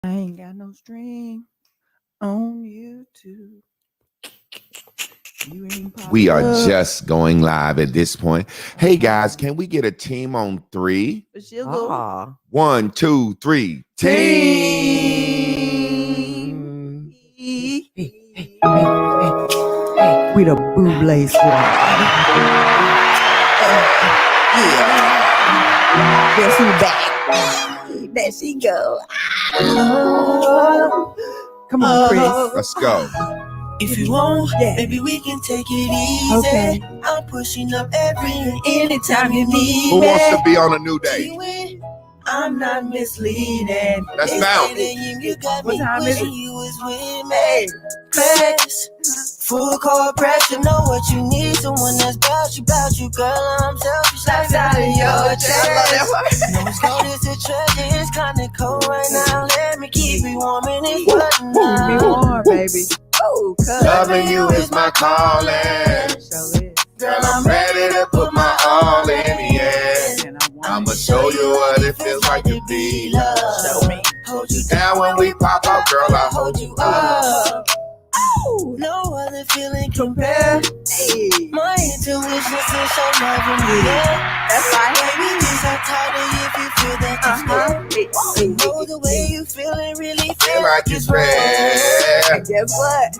I ain't got no stream on YouTube. You ain't We are just going live at this point. Hey guys, can we get a team on 3? Ah. 1, 2, 3. Team. Hey. We the Buble Squad. Yeah. Guess who back? There she go. Come on, Chris. Let's go. If you want, maybe we can take it easy. Okay. I'm pushing up anytime you need Who me. wants to be on a new day? I'm not misleading. Let's bounce. You got What me time is when it? you was with me. Press, full core pressure, know what you need. Someone that's about you, girl. I'm selfish, like out of your chest. No, it's cold, it's a treasure. It's kinda cold right now. Let me keep you warm in it. Be warm, baby. Oh, Loving you is my calling. Girl, I'm ready to put my all in the air. I'ma show you what it feels like to be loved. Show me. Hold you Now when we pop out, girl, I hold you up. Oh, no other feeling compare. Hey. My intuition says so loving me. That's right. Baby, these are tighter if you feel that you're scared. Know the way you feel and really feel like it's rare. And guess what?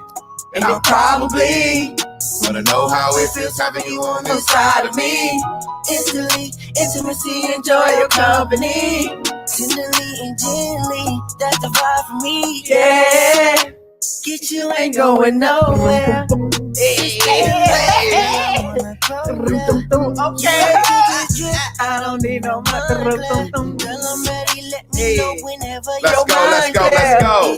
And I'm probably wanna know how it feels having you on this side of me. Instantly, intimacy, enjoy your company. Tenderly and gently, that's the vibe for me. Yeah. Get you ain't going nowhere. Okay. I don't need no more. Girl, I'm ready. Let me know whenever Let's you're go, let's go, let's go.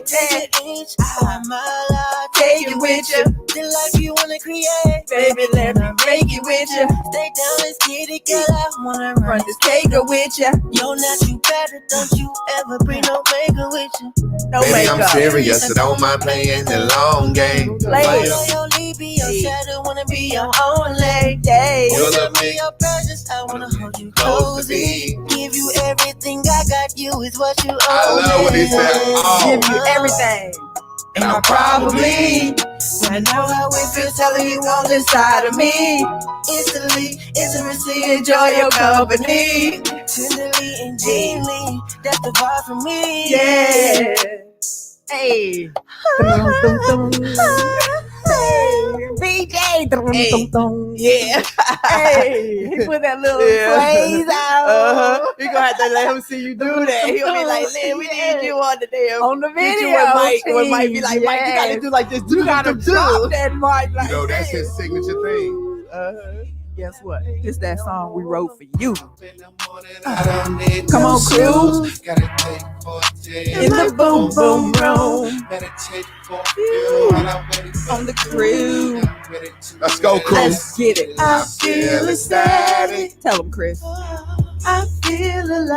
I'm alive. Take it with you. The life you wanna create. Baby, let me make it with you. Stay down, let's get it, girl. I wanna run Run this cake with you. Yo, not you better. Don't you ever bring no maker with you. No Baby, I'm makeup. serious, so don't mind playing the long game. Play. Loyally be your shadow, wanna be your only. Yay. You love me, Your presence, I wanna hold you close to cozy. me. Give you everything I got, you is what you owe. I love what he said. Oh. Give you everything. And I probably I know how it feels telling you on this side of me. Instantly, intimacy, enjoy your company. Tenderly and gently, that's the vibe for me. Yeah. Hey. BJ. Yeah. Hey. He put that little plays out. You gonna have to let him see you do that. He'll be like, Lynn, we need you on the damn. On the Get video. you what Mike be like, Mike, you gotta do like this. You gotta drop that mic You like know, that's this. his signature thing. Guess what? It's that song we wrote for you. Come Come on, crew. In the boom boom room. On the crew. Let's go, crew. Let's get it. I feel ecstatic. Tell them, Chris. I feel alive.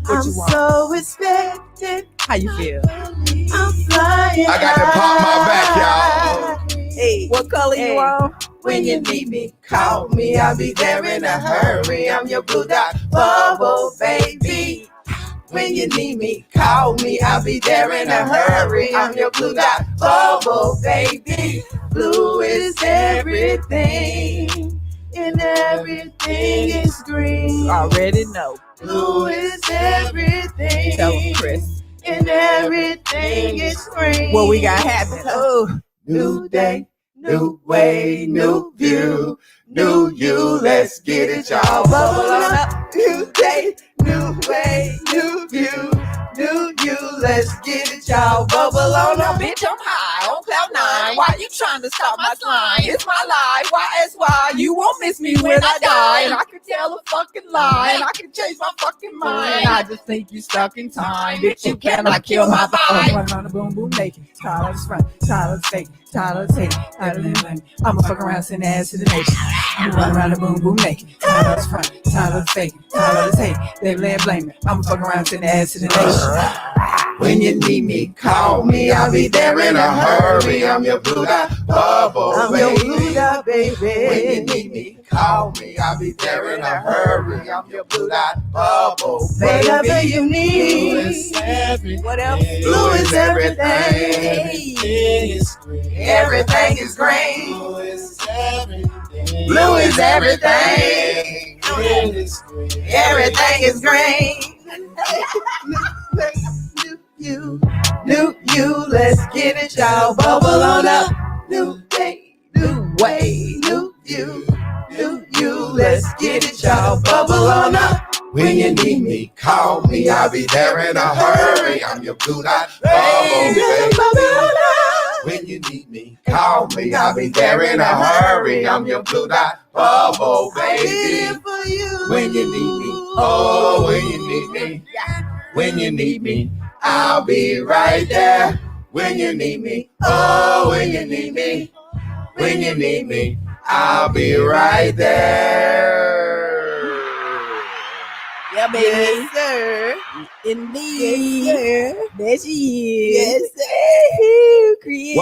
What I'm you want? so respected. How you feel? I'm flying. I got to pop my back, y'all. Hey, What color you on? when you need me, call me. I'll be there in a hurry. I'm your blue dot bubble baby. When you need me, call me. I'll be there in a hurry. I'm your blue dot bubble baby. Blue is everything, and everything is green. Already know. Blue is everything, Tell them, Chris. and everything is green. What we got happening? Oh, New day, new way, new view, new you. Let's get it, y'all. Bubble on up. New day, new way, new view, new you. Let's get it, y'all. Bubble on up. bitch, I'm high on cloud nine. Why you trying to stop my slime? It's my life. Why? You won't miss me when I die. And I can tell a fucking lie. And I can change my fucking mind. I just think you stuck in time. Bitch, you cannot kill my vibe. Run on the boom boom naked. Tyler's front. Tyler's fake. Tyler's hate. Tyler's lame. I'ma fuck around, send ass to the nation. I'm run around the boom boom naked. Tyler's front. Tyler's fake. Tyler's hate. They blame me. I'ma fuck around, send ass to the nation. When you need me, call me. I'll be there in a hurry. I'm your blue dot bubble, I'm your blue dot, baby. When you need me, call me. I'll be there in a hurry. I'm your blue dot bubble, Whatever you Blue need. is everything. What else? Blue is everything. Everything is green. Everything is green. Blue is everything. Blue is everything. Everything is green. Everything is green. New you, let's get it, y'all. Bubble on up. New day, new way. New you, let's get it, y'all. Bubble on up. When you need me, call me. I'll be there in a hurry. I'm your blue dot bubble, baby. When you need me, call me. I'll be there in a hurry. I'm your blue dot bubble, baby. When you need me, oh, when you need me, when you need me, I'll be right there. When you need me, oh, when you need me, when you need me, I'll be right there. Yeah, baby. Yes, sir. Indeed. Yes, sir. There she is. Yes, sir. Creative.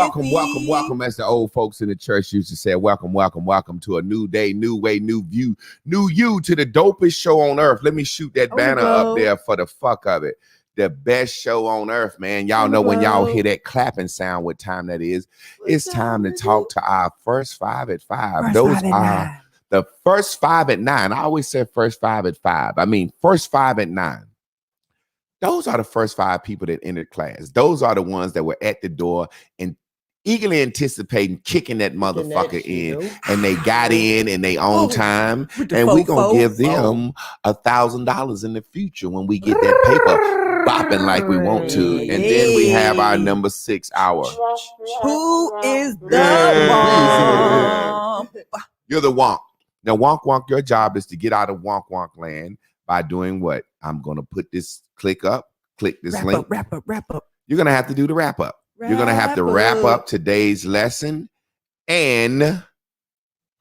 Welcome, as the old folks in the church used to say. Welcome to a new day, new way, new view, new you, to the dopest show on earth. Let me shoot that banner up there for the fuck of it. The best show on earth, man. Y'all know when y'all hear that clapping sound, what time that is. It's time to talk to our first 5 at 5. Those are the first 5 at 9. I always said first 5 at 5. I mean, first 5 at 9. Those are the first 5 people that entered class. Those are the ones that were at the door and eagerly anticipating kicking that motherfucker in. And they got in their own time. And we're going to give them $1,000 in the future when we get that paper bopping like we want to. And then we have our number 6 hour. Who is the bomb? You're the wonk. Now, wonk, your job is to get out of wonk land by doing what? I'm going to put this click this link. Wrap up. You're going to have to do the wrap up. You're going to have to wrap up today's lesson and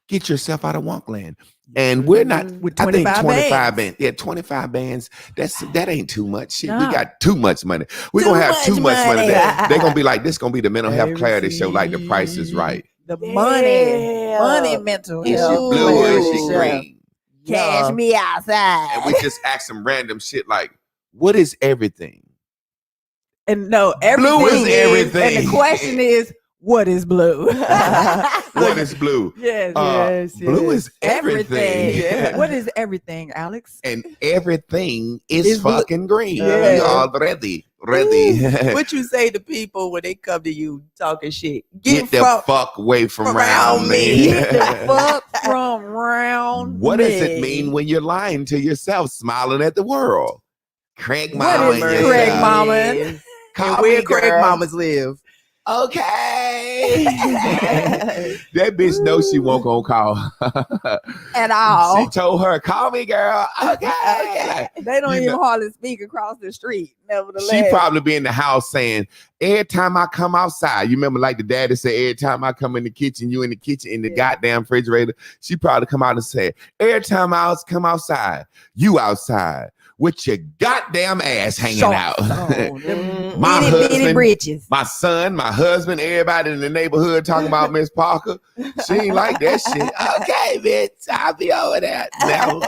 get yourself out of wonk land. And we're not, with I think 25 bands. bands. Yeah, 25 bands. That ain't too much. Shit, Nah. we got too much money. We're going to have too much money. They're going to be like, this going to be the mental health clarity show, like The Price is Right. The money mental Is she health. blue or is she green? Cash me outside. And we just ask some random shit like, what is everything? And no, everything. Blue is everything. And the question is, what is blue? What is blue? Yes. Blue is everything. Yeah. What is everything, Alex? And everything is fucking green. Yeah. We already ready. What you say to people when they come to you talking shit? Get the fuck away from around me. Get the fuck from round What me. does it mean when you're lying to yourself, smiling at the world? Craig What Mama. is Craig Mama? Call Where me, Craig girl. Mamas live? Okay. That bitch knows she won't gonna call. At all. She told her, call me, girl. Okay. They don't You even know- hardly speak across the street. Nevertheless. She probably be in the house saying, every time I come outside, you remember like the daddy said, every time I come in the kitchen, you in the kitchen, in the goddamn refrigerator. She probably come out and say, every time I come outside, you outside with your goddamn ass hanging Shorts out. on. My Bitty husband, britches. my son, my husband, everybody in the neighborhood talking about Miss Parker. She ain't like that shit. Okay, bitch, I'll be over that. Never.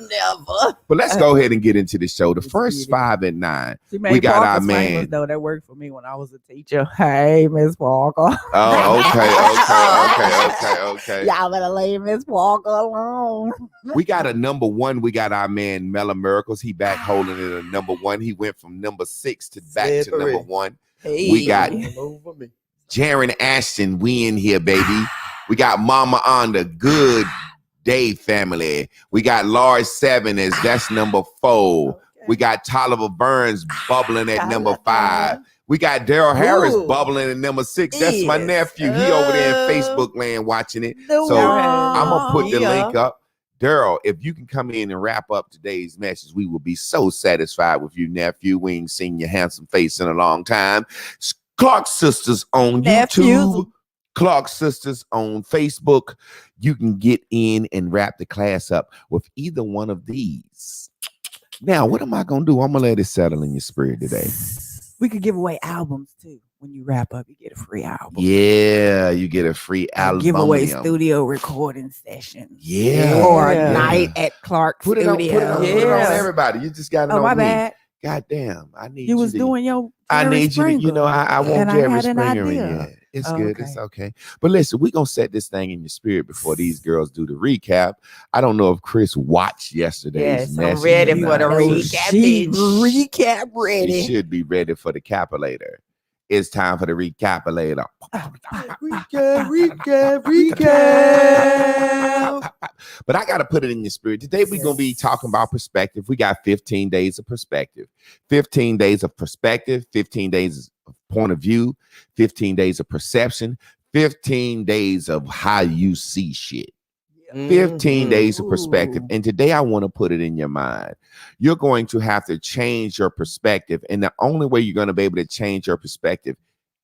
Never. But let's go ahead and get into the show. The Let's first get it. 5 at 9. She made We got our Parker's man. famous, though. That worked for me when I was a teacher. Hey, Miss Parker. Oh, okay. Y'all better leave Miss Parker alone. We got a number 1. We got our man Mella Miracles. He back holding it a number 1. He went from number 6 to back to Slippery. number 1. Hey. We got Jaron Ashton. We in here, baby. We got Mama on the Good Day family. We got Large 7 as that's number 4. We got Tolliver Burns bubbling at number 5. We got Daryl Harris Ooh. bubbling at number 6. That's my Yes. nephew. He over there in Facebook land watching it. The So one. I'm gonna put the Yeah. link up. Daryl, if you can come in and wrap up today's message, we will be so satisfied with you, nephew. We ain't seen your handsome face in a long time. Clark Sisters on Nephews. YouTube. Clark Sisters on Facebook. You can get in and wrap the class up with either one of these. Now, what am I going to do? I'm going to let it settle in your spirit today. We could give away albums too. When you wrap up, you get a free album. Yeah, you get a free album. Give away studio recording sessions. Yeah. Or a night at Clark's Put it on everybody. You just got to know my me. bad. God damn, I need you was doing your I need you to, you know, I want Jerry Springer in idea. you. It's good. It's okay. But listen, we're going to set this thing in your spirit before these girls do the recap. I don't know if Chris watched yesterday's message. I'm ready for the recap. Recap ready. She should be ready for the capulator. It's time for the recapulator. Recap. But I got to put it in your spirit. Today we're going to be talking about perspective. We got 15 days of perspective. 15 days of perspective, 15 days of point of view, 15 days of perception, 15 days of how you see shit. 15 days of perspective. And today I want to put it in your mind. You're going to have to change your perspective. And the only way you're going to be able to change your perspective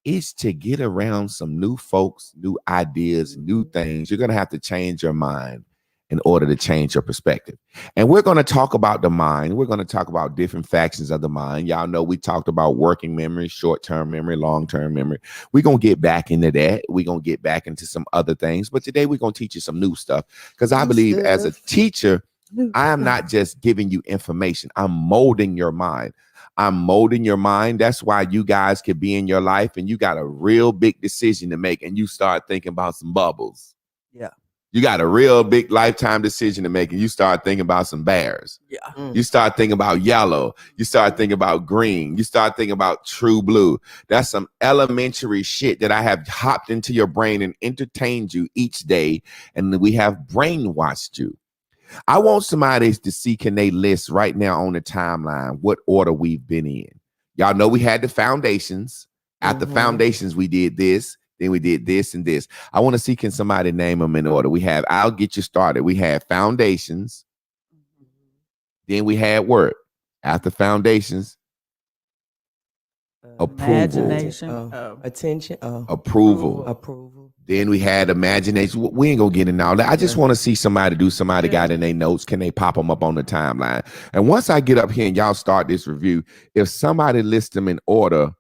is to get around some new folks, new ideas, new things. You're going to have to change your mind in order to change your perspective. And we're going to talk about the mind. We're going to talk about different factions of the mind. Y'all know we talked about working memory, short-term memory, long-term memory. We're going to get back into that. We're going to get back into some other things. But today we're going to teach you some new stuff because I believe as a teacher, I am not just giving you information. I'm molding your mind. I'm molding your mind. That's why you guys could be in your life and you got a real big decision to make and you start thinking about some bubbles. Yeah. You got a real big lifetime decision to make and you start thinking about some bears. Yeah. You start thinking about yellow. You start thinking about green. You start thinking about true blue. That's some elementary shit that I have hopped into your brain and entertained you each day. And we have brainwashed you. I want somebody to see, can they list right now on the timeline what order we've been in. Y'all know we had the foundations. After foundations, we did this. Then we did this and this. I want to see, can somebody name them in order? We have, I'll get you started. We had foundations. Then we had work. After foundations, approval. Attention. Approval. Then we had imagination. We ain't gonna get in all that. I just want to see somebody do. Somebody got in their notes. Can they pop them up on the timeline? And once I get up here and y'all start this review, if somebody lists them in order,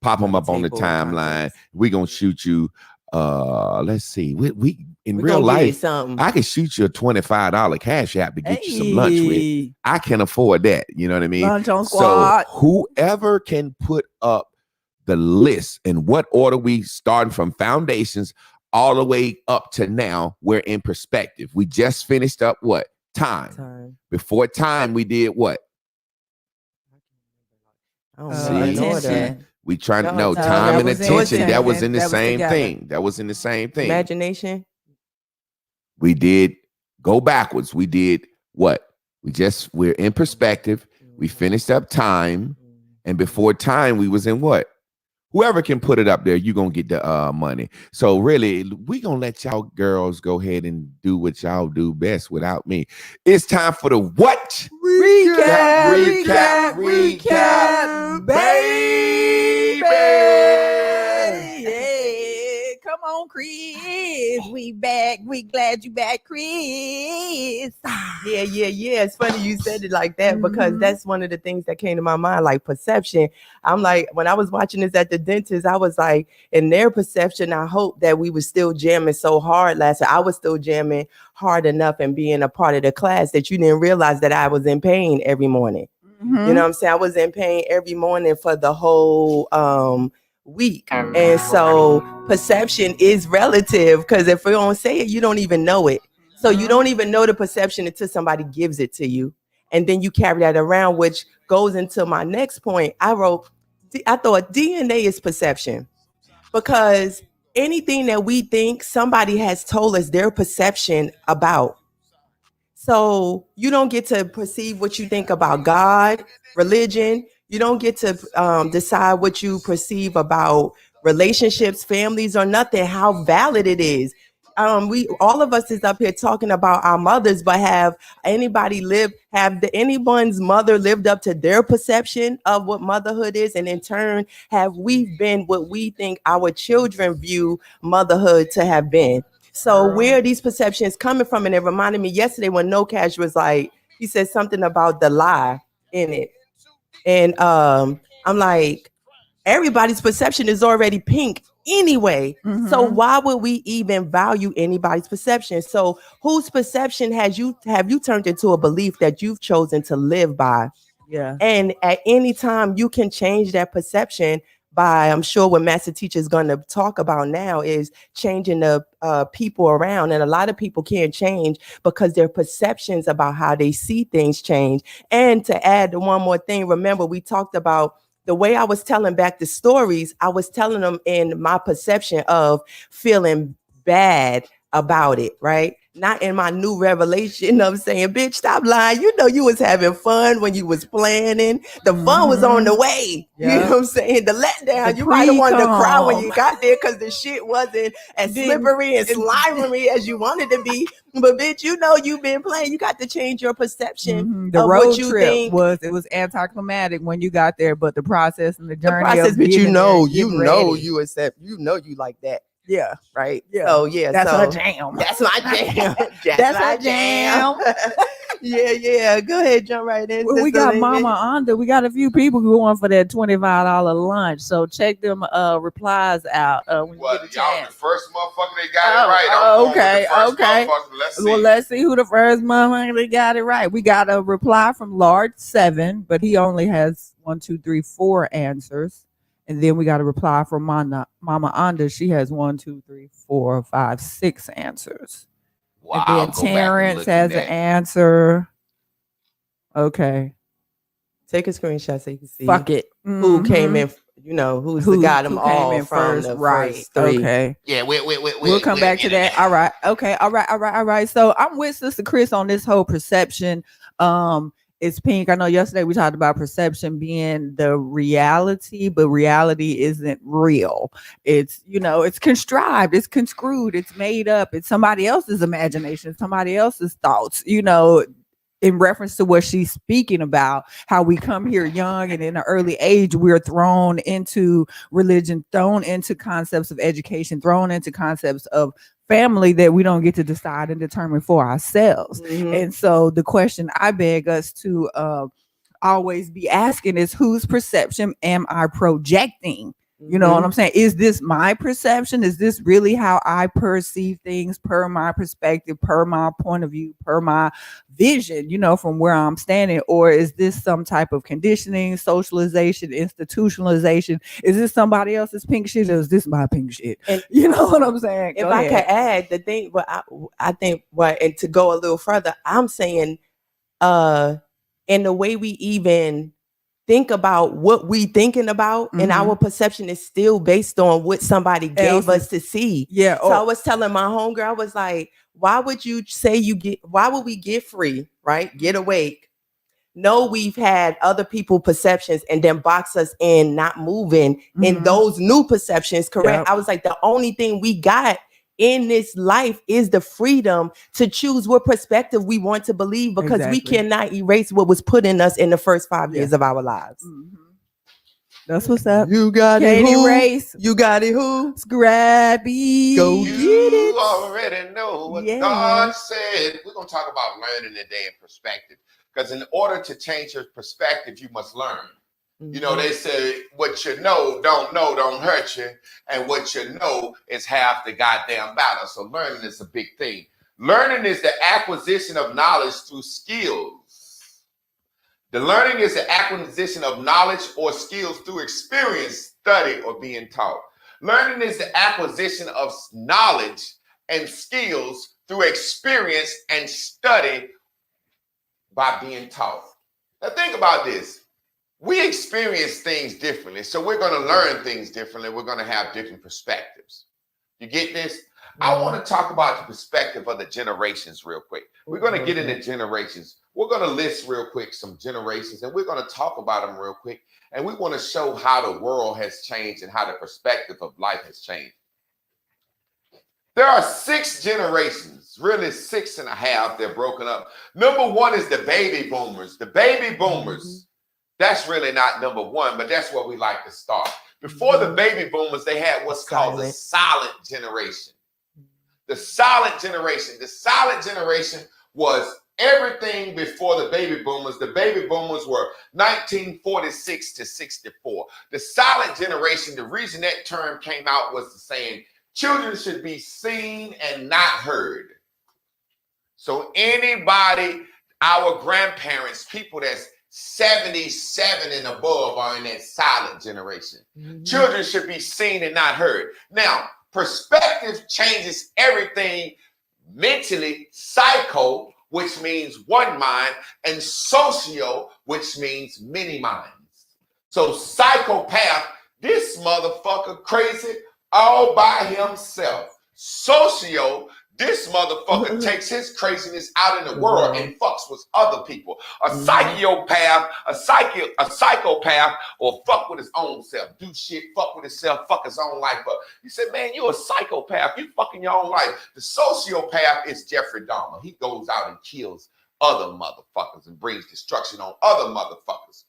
pop them up on the timeline. We're gonna shoot you. Let's see. We in real life, I can shoot you a $25 cash app to get you some lunch with. I can afford that. You know what I mean? Lunch on squad. So whoever can put up the list in what order we starting from foundations all the way up to now, we're in perspective. We just finished up what? Time. Before time, we did what? Attention. We trying to know time and attention. That was in the same thing. That was in the same thing. Imagination. We did go backwards. We did what? We're in perspective. We finished up time. And before time, we was in what? Whoever can put it up there, you're going to get the money. So really, we going to let y'all girls go ahead and do what y'all do best without me. It's time for the what? Recap, baby. Yeah. Come on, Chris. We back. We glad you back, Chris. Yeah. It's funny you said it like that because that's one of the things that came to my mind, like perception. I'm like, when I was watching this at the dentist, I was like, in their perception, I hope that we was still jamming so hard last year. I was still jamming hard enough and being a part of the class that you didn't realize that I was in pain every morning. You know what I'm saying? I was in pain every morning for the whole week. And so perception is relative because if we don't say it, you don't even know it. So you don't even know the perception until somebody gives it to you. And then you carry that around, which goes into my next point. I thought DNA is perception because anything that we think somebody has told us their perception about. So you don't get to perceive what you think about God, religion. You don't get to decide what you perceive about relationships, families, or nothing, how valid it is. All of us is up here talking about our mothers, but have anyone's mother lived up to their perception of what motherhood is? And in turn, have we been what we think our children view motherhood to have been? So where are these perceptions coming from? And it reminded me yesterday when No Cash was like, he said something about the lie in it. And I'm like, everybody's perception is already pink anyway. So why would we even value anybody's perception? So whose perception have you turned into a belief that you've chosen to live by? Yeah. And at any time you can change that perception by, I'm sure what Master Teacher is going to talk about now is changing the people around. And a lot of people can't change because their perceptions about how they see things change. And to add one more thing, remember we talked about the way I was telling back the stories, I was telling them in my perception of feeling bad about it, right? Not in my new revelation of saying, bitch, stop lying. You know, you was having fun when you was planning. The fun was on the way. You know what I'm saying? The letdown, you might have wanted to cry when you got there because the shit wasn't as slippery and slimery as you wanted to be. But bitch, you know you've been playing. You got to change your perception. The of road what you trip think. was anticlimactic when you got there, but the process and the The journey process, of but getting there, getting ready. you accept, you like that. Yeah. Right. Yeah. So yeah, That's so my jam. That's my jam. That's my jam. Yeah. Go ahead, jump right in. Well, we Sister got Lindsay. Mama Onda. We got a few people going for that $25 lunch. So check them replies out when you Well, get a y'all chance. the first motherfucker that got it right. I'm going with the first motherfucker. Let's see. Well, let's see who the first motherfucker that got it right. We got a reply from Lord 7, but he only has 1, 2, 3, 4 answers. And then we got a reply from Mama Onda. She has 1, 2, 3, 4, 5, 6 answers. Wow, and then Terrence has an answer. Okay. Take a screenshot so you can see. Fuck it. Who came in? You know, who's the got them all in from first, the right? first 3. Okay. Yeah, We'll come back to that. All right. Okay. All right. So I'm with Sister Chris on this whole perception. It's pink. I know yesterday we talked about perception being the reality, but reality isn't real. It's, it's contrived, it's conscrewed, it's made up. It's somebody else's imagination, somebody else's thoughts, in reference to what she's speaking about, how we come here young and in an early age, we're thrown into religion, thrown into concepts of education, thrown into concepts of family that we don't get to decide and determine for ourselves. And so the question I beg us to always be asking is, whose perception am I projecting? You know what I'm saying? Is this my perception? Is this really how I perceive things per my perspective, per my point of view, per my vision, from where I'm standing? Or is this some type of conditioning, socialization, institutionalization? Is this somebody else's pink shit, or is this my pink shit? And you know what I'm saying? If I could add the thing, but I think and to go a little further, I'm saying in the way we even think about what we thinking about, and our perception is still based on what somebody gave us to see. Yeah. So I was telling my homegirl, I was like, why would you say why would we get free, right? Get awake. No, we've had other people perceptions and then box us in, not moving in those new perceptions. Correct. Yep. I was like, the only thing we got in this life is the freedom to choose what perspective we want to believe, because we cannot erase what was put in us in the first 5 years of our lives. That's what's up. You got Can't it. Who? Erase. You got it. Who? Scrappy. Go get it. You already know what God said. We're going to talk about learning today and perspective, because in order to change your perspective, you must learn. They say what you know don't hurt you. And what you know is half the goddamn battle. So learning is a big thing. Learning is the acquisition of knowledge through skills. The learning is the acquisition of knowledge or skills through experience, study, or being taught. Learning is the acquisition of knowledge and skills through experience and study by being taught. Now think about this. We experience things differently, so we're going to learn things differently. We're going to have different perspectives. You get this? I want to talk about the perspective of the generations real quick. We're going to get into generations. We're going to list real quick some generations, and we're going to talk about them real quick. And we want to show how the world has changed and how the perspective of life has changed. There are 6 generations, really 6.5. They're broken up. Number 1 is the baby boomers. The baby boomers. That's really not number 1, but that's where we like to start. Before the baby boomers, they had what's called the silent generation. The silent generation. The silent generation was everything before the baby boomers. The baby boomers were 1946 to 64. The silent generation, the reason that term came out was the saying, children should be seen and not heard. So anybody, our grandparents, people that's 77 and above are in that silent generation. Mm-hmm. Children should be seen and not heard. Now, perspective changes everything mentally. Psycho, which means one mind, and socio, which means many minds. So psychopath, this motherfucker crazy all by himself. Socio, this motherfucker takes his craziness out in the world and fucks with other people. A psychopath, a psychopath will fuck with his own self. Do shit, fuck with himself, fuck his own life up. You said, man, you're a psychopath. You fucking your own life. The sociopath is Jeffrey Dahmer. He goes out and kills other motherfuckers and brings destruction on other motherfuckers.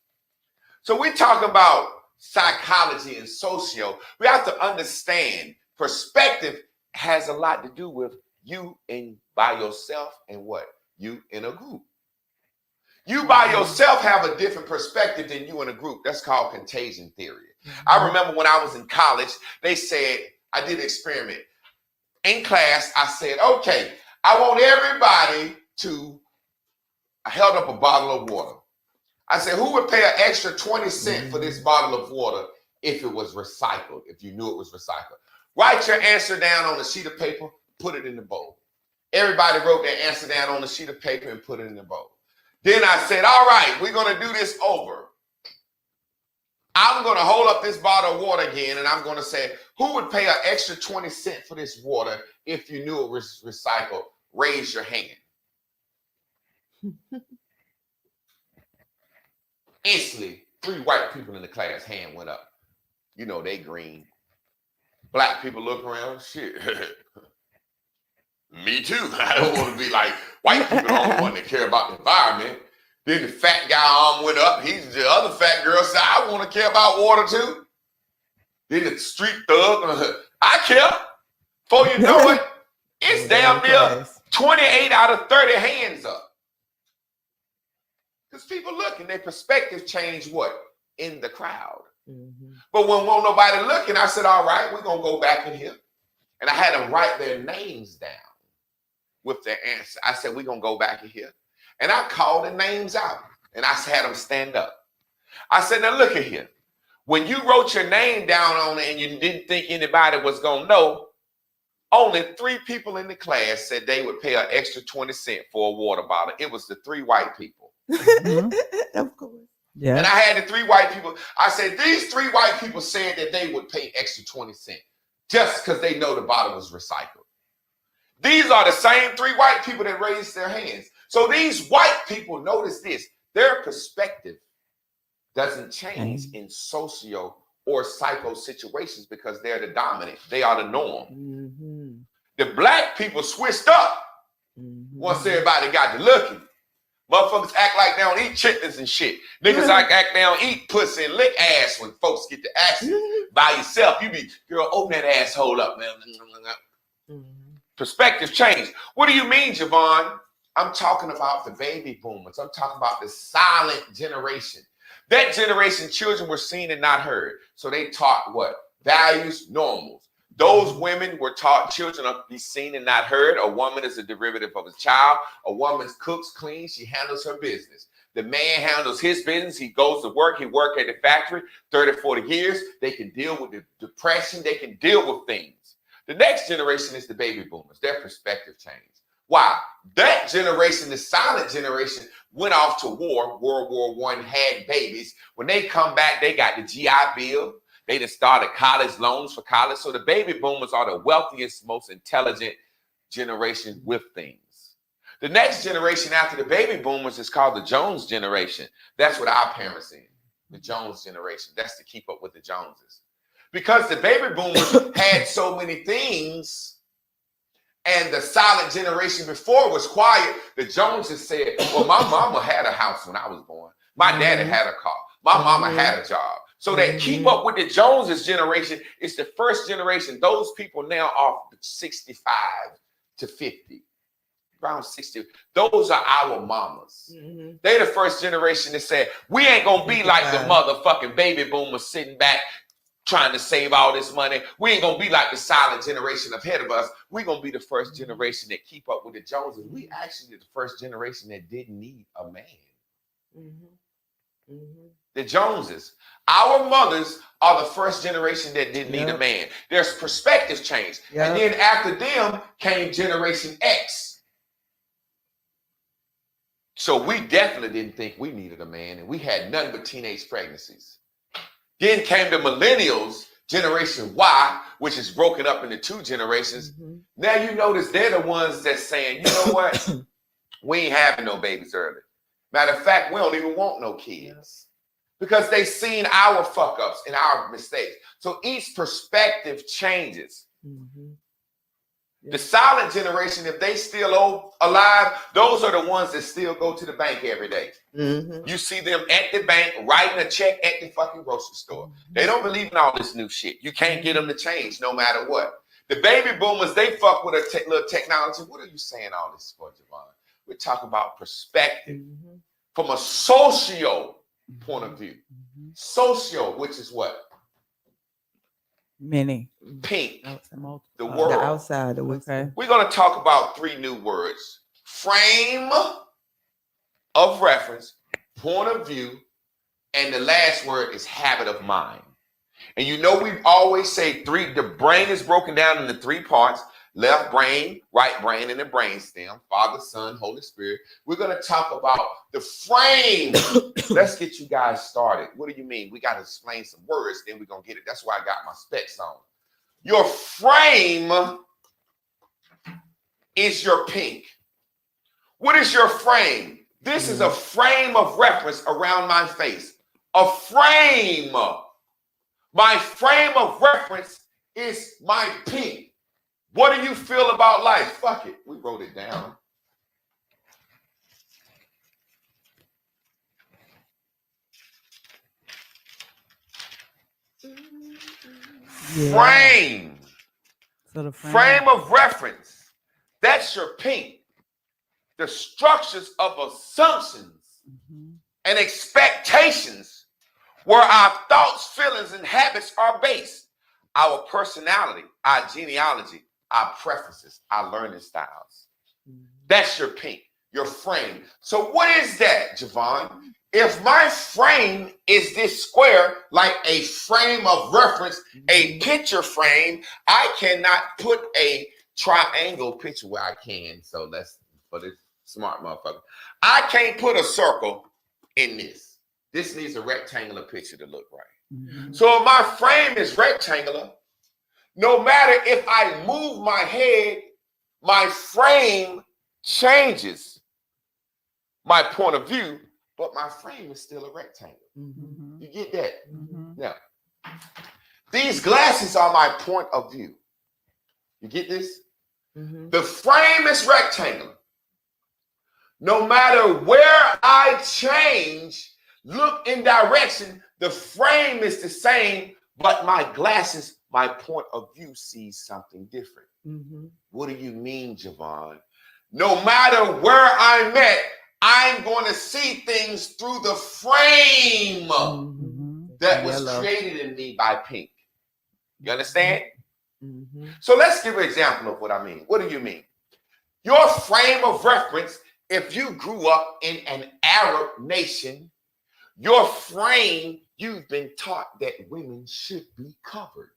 So we talk about psychology and socio. We have to understand perspective has a lot to do with you and by yourself and what? You in a group. You by yourself have a different perspective than you in a group. That's called contagion theory. I remember when I was in college, they said, I did an experiment. In class, I said, okay, I want everybody to, I held up a bottle of water. I said, who would pay an extra 20 cents for this bottle of water if it was recycled, if you knew it was recycled? Write your answer down on a sheet of paper, put it in the bowl. Everybody wrote their answer down on a sheet of paper and put it in the bowl. Then I said, all right, we're going to do this over. I'm going to hold up this bottle of water again, and I'm going to say, who would pay an extra 20 cents for this water if you knew it was recycled? Raise your hand. Instantly, 3 white people in the class, hand went up. You know, they green. Black people look around, shit. Me too. I don't want to be like white people, the only one that care about the environment. Then the fat guy arm went up. The other fat girl said, I want to care about water too. Then the street thug, I care. Before you know it, it's damn near 28 out of 30 hands up. Because people look and their perspective change what? In the crowd. Mm-hmm. But when won't nobody looking, I said, all right, we're going to go back in here. And I had them write their names down with their answer. I said, we're going to go back in here. And I called the names out. And I had them stand up. I said, now look at here. When you wrote your name down on it and you didn't think anybody was going to know, only 3 people in the class said they would pay an extra 20 cents for a water bottle. It was the 3 white people. Mm-hmm. Of course. Yeah. And I had the 3 white people. I said, these 3 white people said that they would pay extra 20 cents just because they know the bottle was recycled. These are the same 3 white people that raised their hands. So these white people, notice this, their perspective doesn't change in socio or psycho situations because they're the dominant. They are the norm. Mm-hmm. The black people switched up once everybody got to looking. Motherfuckers act like they don't eat chitlins and shit. Niggas act they don't eat pussy and lick ass when folks get to ask you by yourself. You be, girl, open that asshole up, man. Perspective change. What do you mean, Javon? I'm talking about the baby boomers. I'm talking about the silent generation. That generation, children were seen and not heard. So they taught what? Values, normals. Those women were taught children are to be seen and not heard. A woman is a derivative of a child. A woman cooks, cleans, she handles her business. The man handles his business. He goes to work. He works at the factory 30, 40 years. They can deal with the depression. They can deal with things. The next generation is the baby boomers. Their perspective changed. Why? That generation, the silent generation, went off to war. World War I, had babies. When they come back, they got the GI Bill. They just started college loans for college. So the baby boomers are the wealthiest, most intelligent generation with things. The next generation after the baby boomers is called the Jones generation. That's what our parents in, the Jones generation. That's to keep up with the Joneses. Because the baby boomers had so many things and the silent generation before was quiet, the Joneses said, well, my mama had a house when I was born. My daddy had a car. My mama had a job. So that keep up with the Joneses generation is the first generation. Those people now are 65 to 50. around 60. Those are our mamas. They the first generation that said, we ain't gonna be like the motherfucking baby boomers sitting back trying to save all this money. We ain't gonna be like the silent generation ahead of us. We're gonna be the first generation that keep up with the Joneses. We actually the first generation that didn't need a man. The Joneses. Our mothers are the first generation that didn't need a man. There's perspectives change. And then after them came Generation X. So we definitely didn't think we needed a man, and we had nothing but teenage pregnancies. Then came the millennials, Generation Y, which is broken up into 2 generations. Now you notice they're the ones that's saying, you know what? We ain't having no babies early. Matter of fact, we don't even want no kids. Because they've seen our fuck ups and our mistakes. So each perspective changes. The silent generation, if they still alive, those are the ones that still go to the bank every day. You see them at the bank writing a check at the fucking grocery store. They don't believe in all this new shit. You can't get them to change no matter what. The baby boomers, they fuck with a little technology. What are you saying all this for, Javon? We're talking about perspective from a socio point of view. Socio, which is what? Many. Pink. The The world. outside. We're going to talk about 3 new words. Frame of reference, point of view, and the last word is habit of mind. And you know we always say the brain is broken down into 3 parts. Left brain, right brain, and the brain stem. Father, Son, Holy Spirit. We're going to talk about the frame. Let's get you guys started. What do you mean? We got to explain some words, then we're going to get it. That's why I got my specs on. Your frame is your pink. What is your frame? This is a frame of reference around my face. A frame. My frame of reference is my pink. What do you feel about life? Fuck it. We wrote it down. Frame. So the frame of reference. That's your pink. The structures of assumptions and expectations where our thoughts, feelings, and habits are based. Our personality, our genealogy, our preferences, our learning styles. That's your pink, your frame. So what is that, Javon? If my frame is this square, like a frame of reference, a picture frame, I cannot put a triangle picture where I can. So that's for this smart motherfucker. I can't put a circle in this. This needs a rectangular picture to look right. So if my frame is rectangular, no matter if I move my head, my frame changes my point of view, but my frame is still a rectangle. You get that? Now, these glasses are my point of view. You get this? The frame is rectangular. No matter where I change, look in direction, the frame is the same, but my glasses, my point of view sees something different. What do you mean, Javon? No matter where I'm at, I'm going to see things through the frame that was created in me by pink. You understand? So let's give an example of what I mean. What do you mean? Your frame of reference, if you grew up in an Arab nation, your frame, you've been taught that women should be covered.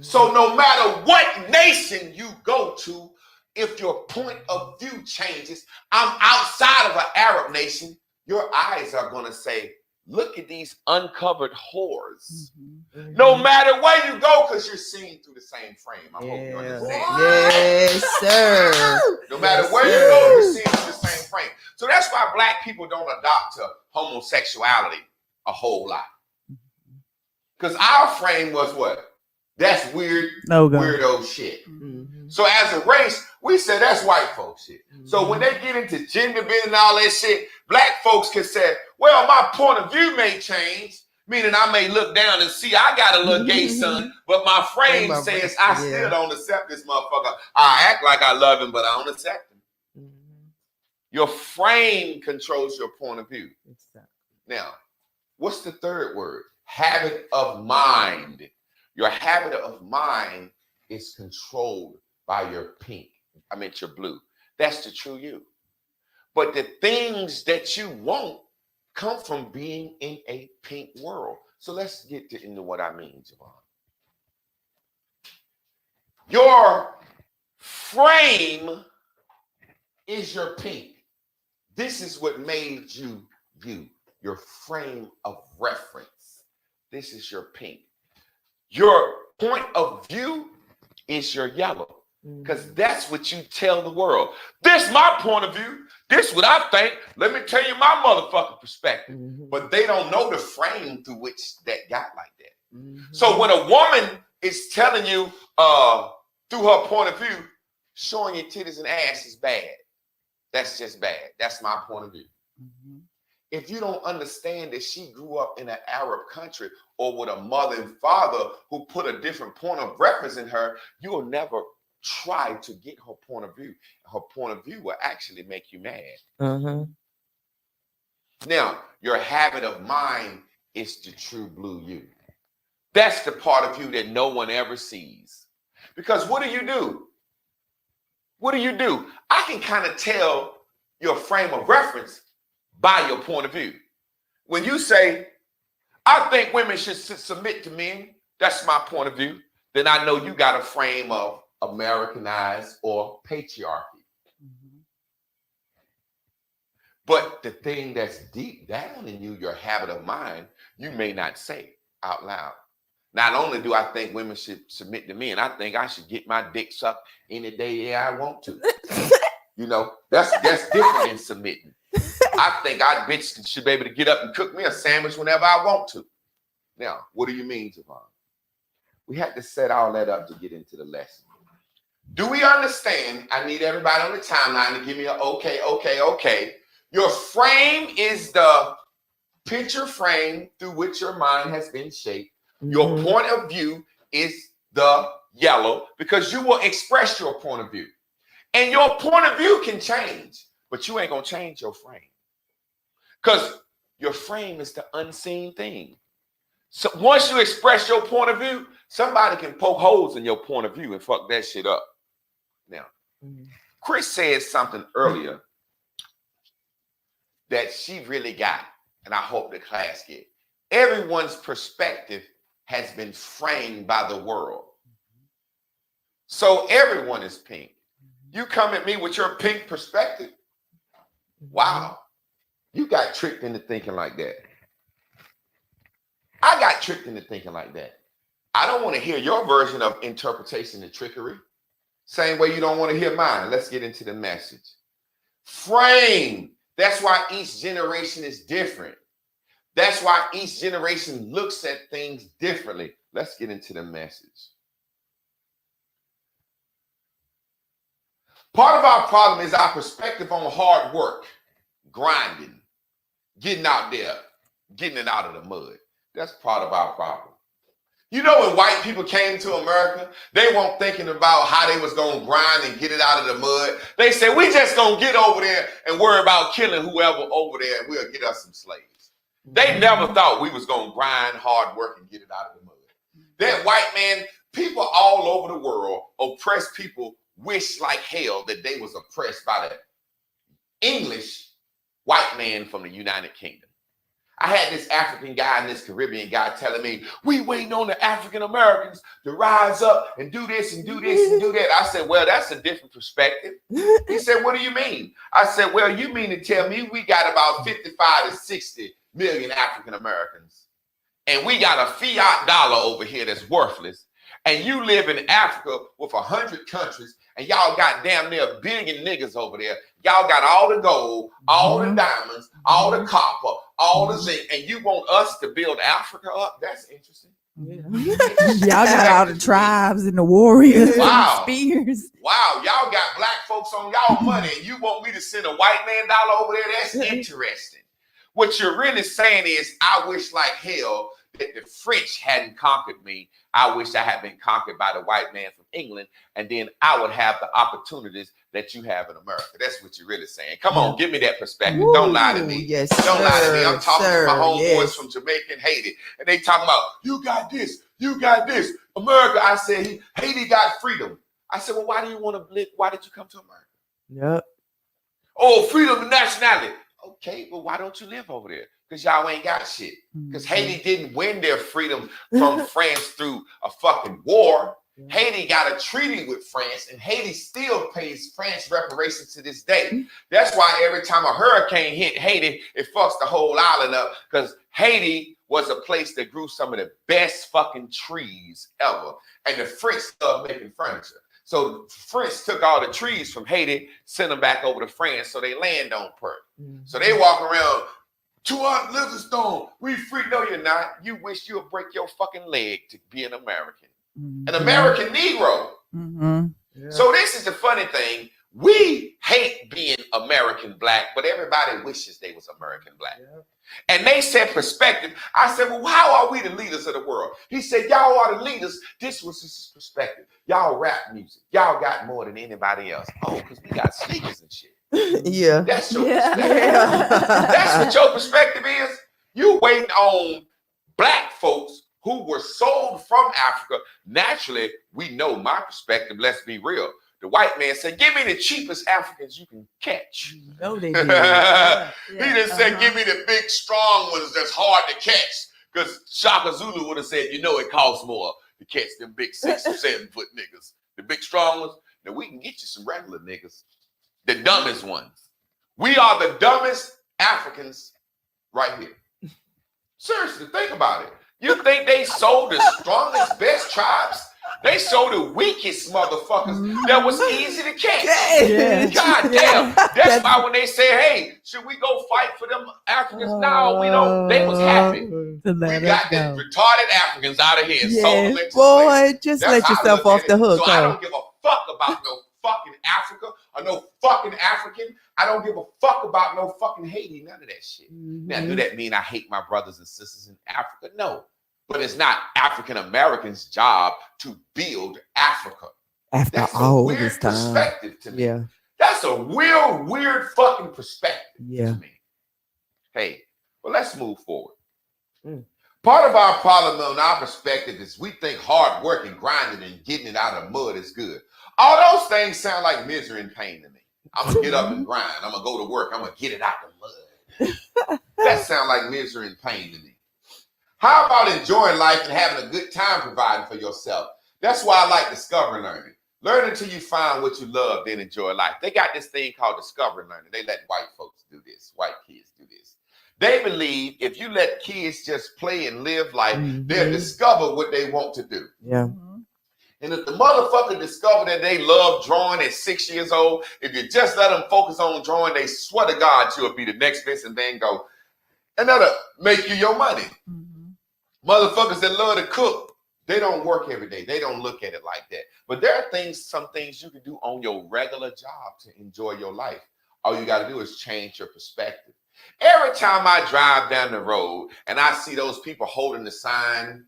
So no matter what nation you go to, if your point of view changes, I'm outside of an Arab nation, your eyes are going to say, look at these uncovered whores. No matter where you go, because you're seeing through the same frame. I hope you understand. Yes, sir. No matter where you go, you're seeing through the same frame. So that's why black people don't adopt to homosexuality a whole lot. Because our frame was what? That's weird, weirdo shit. So as a race, we said that's white folks shit. So when they get into gender bend and all that shit, black folks can say, well, my point of view may change, meaning I may look down and see I got a little gay son, but my frame says I still don't accept this motherfucker. I act like I love him, but I don't accept him. Your frame controls your point of view. Now, what's the third word? Habit of mind. Your habit of mind is controlled by your pink. I meant your blue. That's the true you. But the things that you want come from being in a pink world. So let's get into what I mean, Javon. Your frame is your pink. This is what made you you, your frame of reference. This is your pink. Your point of view is your yellow, because that's what you tell the world. This is my point of view. This is what I think. Let me tell you my motherfucking perspective. But they don't know the frame through which that got like that. So when a woman is telling you through her point of view, showing your titties and ass is bad. That's just bad. That's my point of view. If you don't understand that she grew up in an Arab country or with a mother and father who put a different point of reference in her, you will never try to get her point of view. Her point of view will actually make you mad. Now, your habit of mind is the true blue you. That's the part of you that no one ever sees. Because what do? What do? I can kind of tell your frame of reference by your point of view. When you say, I think women should submit to men, that's my point of view, then I know you got a frame of Americanized or patriarchy. But the thing that's deep down in you, your habit of mind, you may not say out loud. Not only do I think women should submit to men, I think I should get my dick sucked any day I want to. You know, that's different than submitting. I think I bitch should be able to get up and cook me a sandwich whenever I want to. Now, what do you mean, Javon? We had to set all that up to get into the lesson. Do we understand? I need everybody on the timeline to give me an okay. Your frame is the picture frame through which your mind has been shaped. Your point of view is the yellow, because you will express your point of view. And your point of view can change, but you ain't going to change your frame. Because your frame is the unseen thing. So once you express your point of view, somebody can poke holes in your point of view and fuck that shit up. Now, Chris said something earlier that she really got, and I hope the class get. Everyone's perspective has been framed by the world. So everyone is pink. You come at me with your pink perspective. Wow. You got tricked into thinking like that. I got tricked into thinking like that. I don't want to hear your version of interpretation and trickery. Same way you don't want to hear mine. Let's get into the message. Frame. That's why each generation is different. That's why each generation looks at things differently. Let's get into the message. Part of our problem is our perspective on hard work, grinding, getting out there, getting it out of the mud. That's part of our problem. You know, when white people came to America, they weren't thinking about how they was going to grind and get it out of the mud. They said, we just going to get over there and worry about killing whoever over there, and we'll get us some slaves. They never thought we was going to grind, hard work, and get it out of the mud. That white man, people all over the world, oppressed people, wish like hell that they was oppressed by the English white man from the United Kingdom. I had this African guy and this Caribbean guy telling me, we waiting on the African Americans to rise up and do this and do this and do that. I said, well, that's a different perspective. He said, what do you mean? I said, well, you mean to tell me we got about 55 to 60 million African Americans, and we got a fiat dollar over here that's worthless, and you live in Africa with 100 countries, and y'all got damn near 1 billion niggas over there. Y'all got all the gold, all the diamonds, all the copper, all the zinc, and you want us to build Africa up? That's interesting. Y'all got all the tribes and the warriors and the spears. Wow, y'all got black folks on y'all money, and you want me to send a white man dollar over there? That's interesting. What you're really saying is, I wish like hell that the French hadn't conquered me. I wish I had been conquered by the white man from England, and then I would have the opportunities that you have in America. That's what you're really saying. Come on, give me that perspective. Woo, Don't lie to me. Yes, Don't lie to me. I'm talking to my homeboys yes. from Jamaica and Haiti, and they talking about, you got this, you got this. America, I said, Haiti got freedom. I said, well, why do you want to live? Why did you come to America? Yep. Oh, freedom and nationality. Okay, well, why don't you live over there? Because y'all ain't got shit. Because Haiti didn't win their freedom from France through a fucking war. Haiti got a treaty with France, and Haiti still pays France reparations to this day. That's why every time a hurricane hit Haiti, it fucks the whole island up, because Haiti was a place that grew some of the best fucking trees ever. And the French loved making furniture. So French took all the trees from Haiti, sent them back over to France, so they land on perk. So they walk around, 200 Livingstone, we free. No, you're not. You wish you would break your fucking leg to be an American. An American Negro. Yeah. So this is the funny thing. We hate being American black, but everybody wishes they was American black. Yeah. And they said perspective. I said, well, how are we the leaders of the world? He said, y'all are the leaders. This was his perspective. Y'all rap music. Y'all got more than anybody else. Oh, because we got sneakers and shit. Yeah. That's your perspective. That's what your perspective is. You waiting on black folks who were sold from Africa. Naturally, we know my perspective. Let's be real. The white man said, give me the cheapest Africans you can catch. No, they did. He just said, give me the big, strong ones that's hard to catch. Because Shaka Zulu would have said, you know, it costs more to catch them big 6 or 7 foot niggas. The big, strong ones. Now, we can get you some regular niggas. The dumbest ones. We are the dumbest Africans right here. Seriously, think about it. You think they sold the strongest, best tribes? They sold the weakest motherfuckers that was easy to catch. Yeah. God damn. That's why when they say, hey, should we go fight for them Africans? No, we don't. They was happy. We got the retarded Africans out of here and sold them into slavery. Boy, just let yourself off the hook. So I don't give a fuck about no fucking Africa or no fucking African. I don't give a fuck about no fucking Haiti. None of that shit. Now, do that mean I hate my brothers and sisters in Africa? No. But it's not African Americans' job to build Africa. That's a weird perspective to me. Yeah. That's a real weird fucking perspective to me. Hey, well, let's move forward. Part of our problem on our perspective is we think hard work and grinding and getting it out of mud is good. All those things sound like misery and pain to me. I'm going to get up and grind. I'm going to go to work. I'm going to get it out the mud. That sounds like misery and pain to me. How about enjoying life and having a good time providing for yourself? That's why I like Discover Learning. Learn until you find what you love, then enjoy life. They got this thing called Discover Learning. They let white folks do this, white kids do this. They believe if you let kids just play and live life, they'll discover what they want to do. Yeah. And if the motherfucker discover that they love drawing at 6 years old, if you just let them focus on drawing, they swear to God you'll be the next Vincent Van Gogh. And that'll make you your money. Motherfuckers that love to cook, they don't work every day. They don't look at it like that. But there are some things you can do on your regular job to enjoy your life. All you got to do is change your perspective. Every time I drive down the road and I see those people holding the sign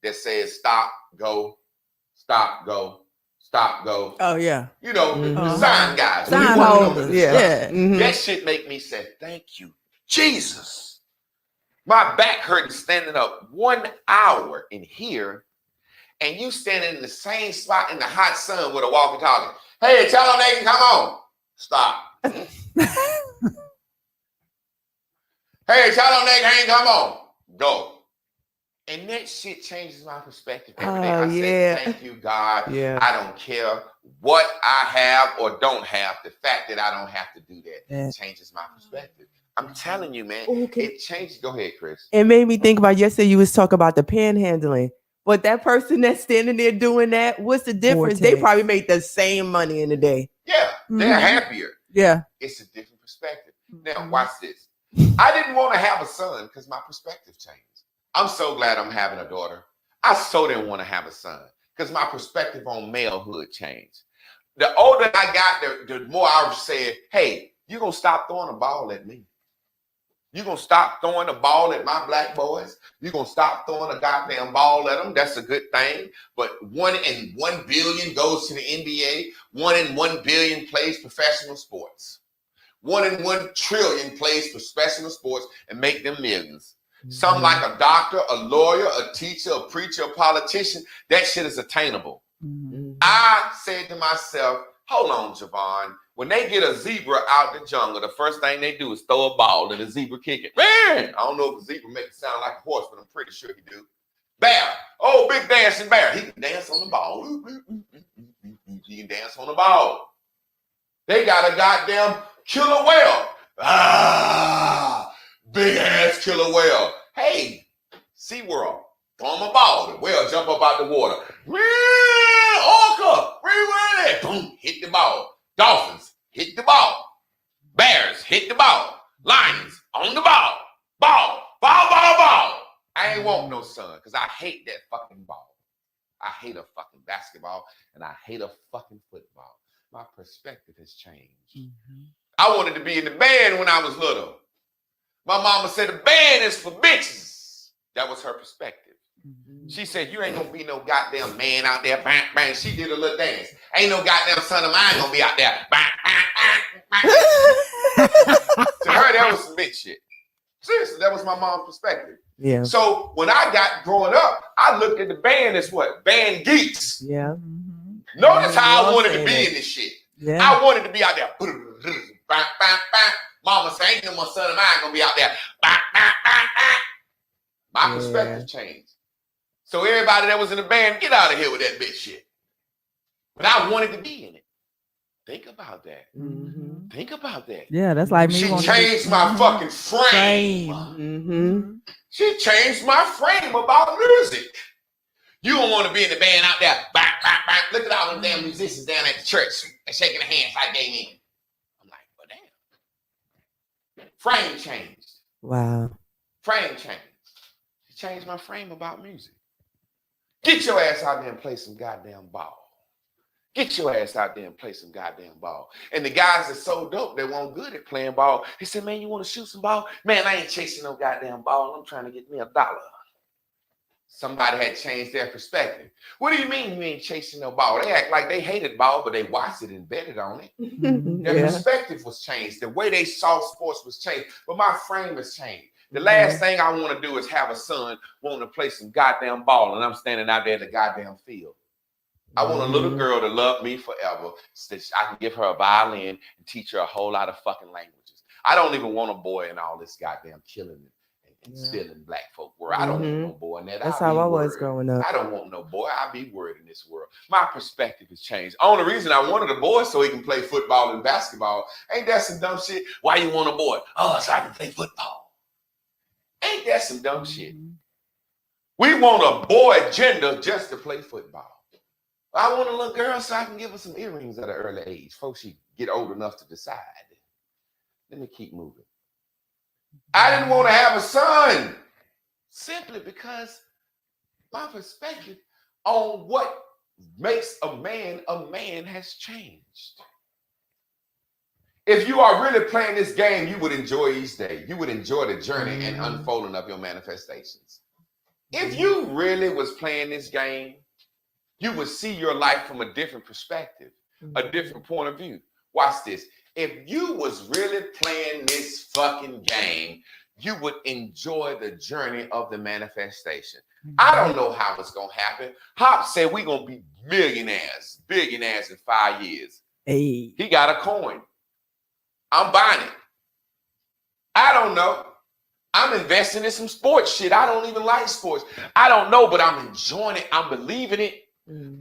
that says stop, go, stop, go, stop, go. Oh, yeah. You know, the sign guys. Sign holders. Yeah. That shit make me say, thank you, Jesus. My back hurting standing up 1 hour in here, and you standing in the same spot in the hot sun with a walkie-talkie. Hey, tell them they can come on. Stop. Hey, tell them they can't come on. Go. And that shit changes my perspective every day. I say, thank you, God. Yeah. I don't care what I have or don't have. The fact that I don't have to do that changes my perspective. I'm telling you, man, it changes. Go ahead, Chris. It made me think about yesterday you was talking about the panhandling. But that person that's standing there doing that, what's the difference? They probably make the same money in a day. Yeah, they're happier. Yeah. It's a different perspective. Now, watch this. I didn't want to have a son because my perspective changed. I'm so glad I'm having a daughter. I so didn't want to have a son because my perspective on malehood changed. The older I got, the more I said, hey, you're going to stop throwing a ball at me. You gonna stop throwing the ball at my black boys? You gonna stop throwing a goddamn ball at them? That's a good thing. But 1 in 1 billion goes to the NBA. 1 in 1 billion plays professional sports. 1 in 1 trillion plays professional sports and make them millions. Some like a doctor, a lawyer, a teacher, a preacher, a politician. That shit is attainable. I said to myself, hold on, Javon. When they get a zebra out the jungle, the first thing they do is throw a ball and the zebra kick it. Man, I don't know if a zebra makes it sound like a horse, but I'm pretty sure he do. Bear. Oh, big dancing bear. He can dance on the ball. He can dance on the ball. They got a goddamn killer whale. Big ass killer whale. Hey, SeaWorld, throw him a ball. The whale jump up out the water. Orca, boom, hit the ball. Dolphins, hit the ball. Bears, hit the ball. Lions, on the ball. Ball. I ain't want no son, because I hate that fucking ball. I hate a fucking basketball, and I hate a fucking football. My perspective has changed. I wanted to be in the band when I was little. My mama said the band is for bitches. That was her perspective. She said, you ain't gonna be no goddamn man out there. Bang, bang. She did a little dance. Ain't no goddamn son of mine gonna be out there. Bang, bang, bang, bang. To her, that was some bitch shit. Seriously, that was my mom's perspective. Yeah. So when I got growing up, I looked at the band as what? Band geeks. Yeah. Notice how I wanted to be in this shit. Yeah. I wanted to be out there. Bang, bang, bang. Mama said, ain't no more son of mine gonna be out there. Bang, bang, bang, bang. My perspective changed. So everybody that was in the band, get out of here with that bitch shit. But I wanted to be in it. Think about that. Think about that. Yeah, that's like me. She changed my fucking frame. She changed my frame about music. You don't want to be in the band out there. Bang, bang, bang. Look at all them damn musicians down at the church and shaking their hands like they in. I'm like, well, damn. Frame changed. Wow. Frame changed. She changed my frame about music. Get your ass out there and play some goddamn ball. Get your ass out there and play some goddamn ball. And the guys that's so dope, they weren't good at playing ball. He said, man, you want to shoot some ball? Man, I ain't chasing no goddamn ball. I'm trying to get me $1. Somebody had changed their perspective. What do you mean you ain't chasing no ball? They act like they hated ball, but they watched it and betted on it. Their perspective was changed. The way they saw sports was changed. But my frame has changed. The last thing I want to do is have a son wanting to play some goddamn ball, and I'm standing out there in the goddamn field. I want a little girl to love me forever so that I can give her a violin and teach her a whole lot of fucking languages. I don't even want a boy in all this goddamn killing and stealing black folk world. I don't want no boy in that. That's how I was growing up. I don't want no boy. I be worried in this world. My perspective has changed. Only reason I wanted a boy so he can play football and basketball. Ain't that some dumb shit? Why you want a boy? Oh, so I can play football. Ain't that some dumb shit? We want a boy gender just to play football. I want a little girl so I can give her some earrings at an early age before she get old enough to decide. Let me keep moving. I didn't want to have a son simply because my perspective on what makes a man has changed. If you are really playing this game, you would enjoy each day. You would enjoy the journey and unfolding of your manifestations. If you really was playing this game, you would see your life from a different perspective, a different point of view. Watch this. If you was really playing this fucking game, you would enjoy the journey of the manifestation. I don't know how it's going to happen. Hop said we're going to be billionaires in 5 years. Hey. He got a coin. I'm buying it. I don't know. I'm investing in some sports shit. I don't even like sports. I don't know, but I'm enjoying it. I'm believing it.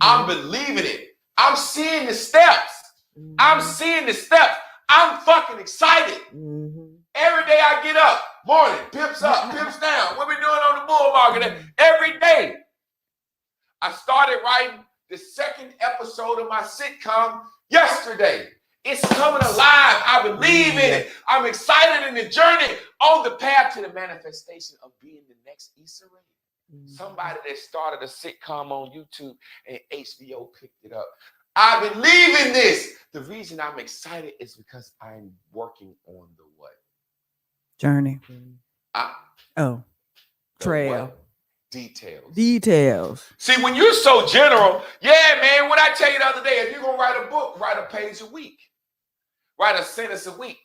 I'm believing it. I'm seeing the steps. I'm seeing the steps. I'm fucking excited. Every day I get up, morning, pips up, pips down. What we doing on the bull market? Every day. I started writing the second episode of my sitcom yesterday. It's coming alive. I believe in it. I'm excited in the journey on the path to the manifestation of being the next Issa Rae. Somebody that started a sitcom on YouTube and HBO picked it up. I believe in this. The reason I'm excited is because I'm working on the what? Journey. The Trail. what? Details. Details. See, when you're so general, yeah, man, what I tell you the other day, if you're going to write a book, write a page a week. Write a sentence a week.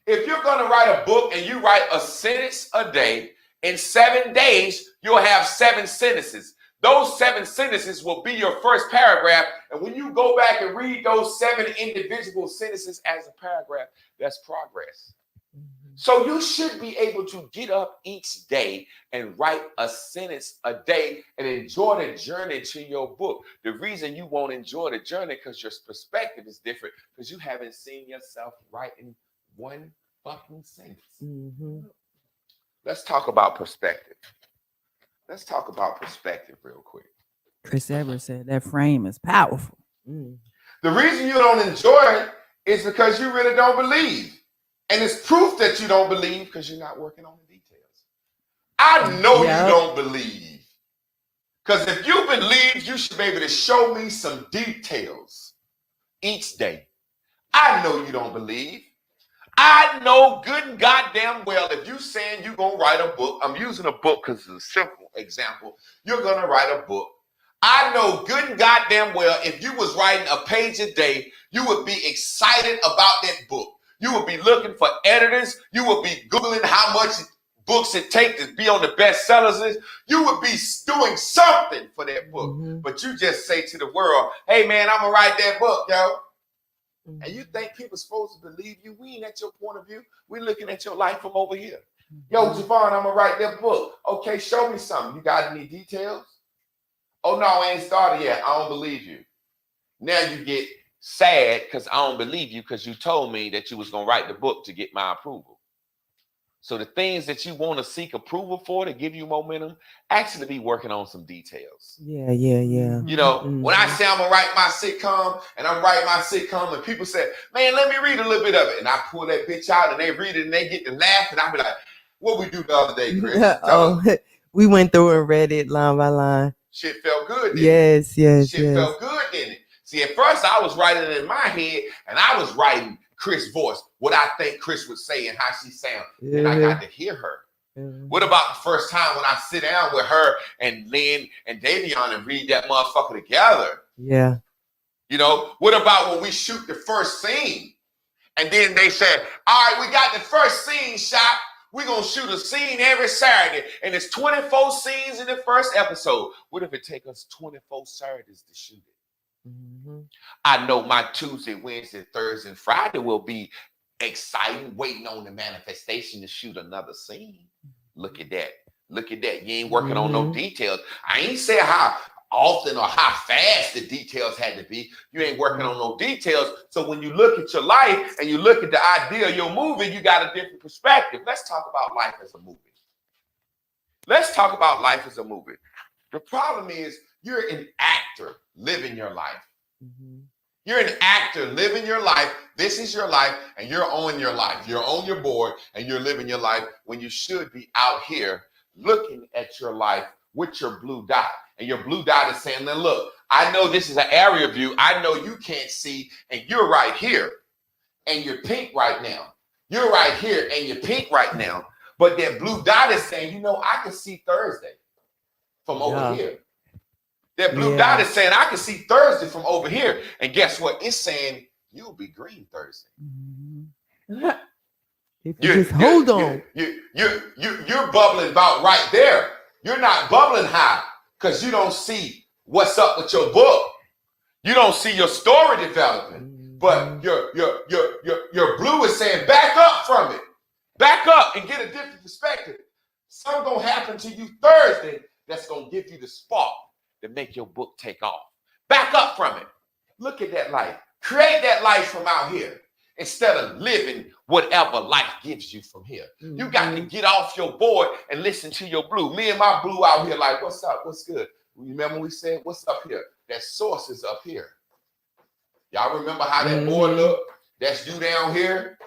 If you're going to write a book and you write a sentence a day, in 7 days, you'll have 7 sentences. Those 7 sentences will be your first paragraph. And when you go back and read those 7 individual sentences as a paragraph, that's progress. So you should be able to get up each day and write a sentence a day and enjoy the journey to your book. The reason you won't enjoy the journey because your perspective is different because you haven't seen yourself writing one fucking sentence. Let's talk about perspective. Let's talk about perspective real quick. Chris Evers said that frame is powerful. The reason you don't enjoy it is because you really don't believe. And it's proof that you don't believe because you're not working on the details. I know you don't believe. Because if you believe, you should be able to show me some details each day. I know you don't believe. I know good and goddamn well if you saying you're going to write a book, I'm using a book because it's a simple example, you're going to write a book. I know good and goddamn well if you was writing a page a day, you would be excited about that book. You would be looking for editors. You would be Googling how much books it takes to be on the bestsellers list. You would be doing something for that book. But you just say to the world, hey, man, I'm going to write that book, yo. And you think people supposed to believe you? We ain't at your point of view. We're looking at your life from over here. Yo, Javon, I'm going to write that book. Okay, show me something. You got any details? Oh, no, I ain't started yet. I don't believe you. Now you get sad because I don't believe you because you told me that you was going to write the book to get my approval. So the things that you want to seek approval for to give you momentum, actually be working on some details. Yeah. You know, when I say I'm going to write my sitcom and I'm writing my sitcom and people say, man, let me read a little bit of it. And I pull that bitch out and they read it and they get to laugh. And I'll be like, what we do the other day, Chris? We went through and read it line by line. Shit felt good. Yes. Shit felt good, didn't it? See, at first I was writing it in my head and I was writing Chris' voice, what I think Chris would say and how she sounds. And I got to hear her. What about the first time when I sit down with her and Lynn and Davion and read that motherfucker together? Yeah. You know, what about when we shoot the first scene and then they said, all right, we got the first scene shot. We're going to shoot a scene every Saturday and it's 24 scenes in the first episode. What if it take us 24 Saturdays to shoot it? I know my Tuesday, Wednesday, Thursday, and Friday will be exciting, waiting on the manifestation to shoot another scene. Look at that. Look at that. You ain't working on no details. I ain't say how often or how fast the details had to be. You ain't working on no details. So when you look at your life and you look at the idea of your movie, you got a different perspective. Let's talk about life as a movie. Let's talk about life as a movie. The problem is you're an actor living your life. You're an actor living your life. This is your life, and you're on your life. You're on your board, and you're living your life when you should be out here looking at your life with your blue dot. And your blue dot is saying, now look, I know this is an area view. I know you can't see, and you're right here, and you're pink right now. You're right here, and you're pink right now. But that blue dot is saying, you know, I can see Thursday from over here. That blue dot is saying, I can see Thursday from over here. And guess what? It's saying, you'll be green Thursday. Just hold on. You're bubbling about right there. You're not bubbling high because you don't see what's up with your book. You don't see your story developing. But your blue is saying, back up from it. Back up and get a different perspective. Something going to happen to you Thursday that's going to give you the spark to make your book take off. Back up from it. Look at that life. Create that life from out here instead of living whatever life gives you from here. You got to get off your board and listen to your blue. Me and my blue out here like, what's up? What's good? Remember we said, what's up here? That source is up here. Y'all remember how that board looked? That's you down here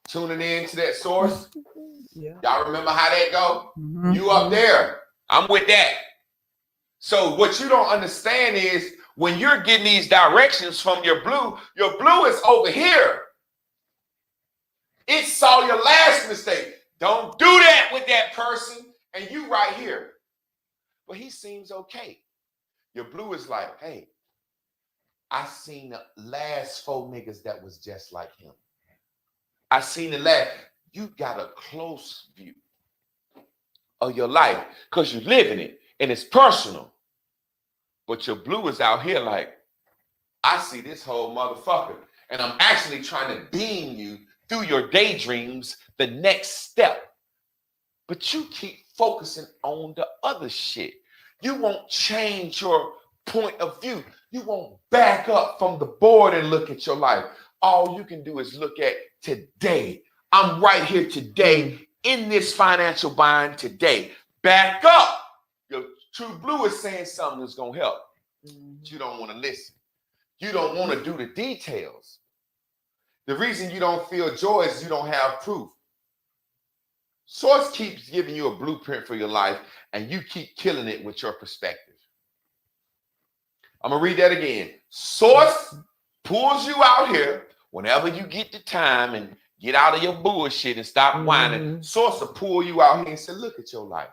tuning in to that source. Y'all remember how that go? You up there. I'm with that. So what you don't understand is when you're getting these directions from your blue is over here. It saw your last mistake. Don't do that with that person. And you right here. But he seems okay. Your blue is like, hey, I seen the last 4 niggas that was just like him. I seen the last. You got a close view of your life because you live in it and it's personal. But your blue is out here like, I see this whole motherfucker and I'm actually trying to beam you through your daydreams the next step. But you keep focusing on the other shit. You won't change your point of view. You won't back up from the board and look at your life. All you can do is look at today. I'm right here today in this financial bind today. Back up. Your true blue is saying something that's going to help. But you don't want to listen. You don't want to do the details. The reason you don't feel joy is you don't have proof. Source keeps giving you a blueprint for your life, and you keep killing it with your perspective. I'm going to read that again. Source pulls you out here whenever you get the time and get out of your bullshit and stop whining. Source will pull you out here and say, look at your life.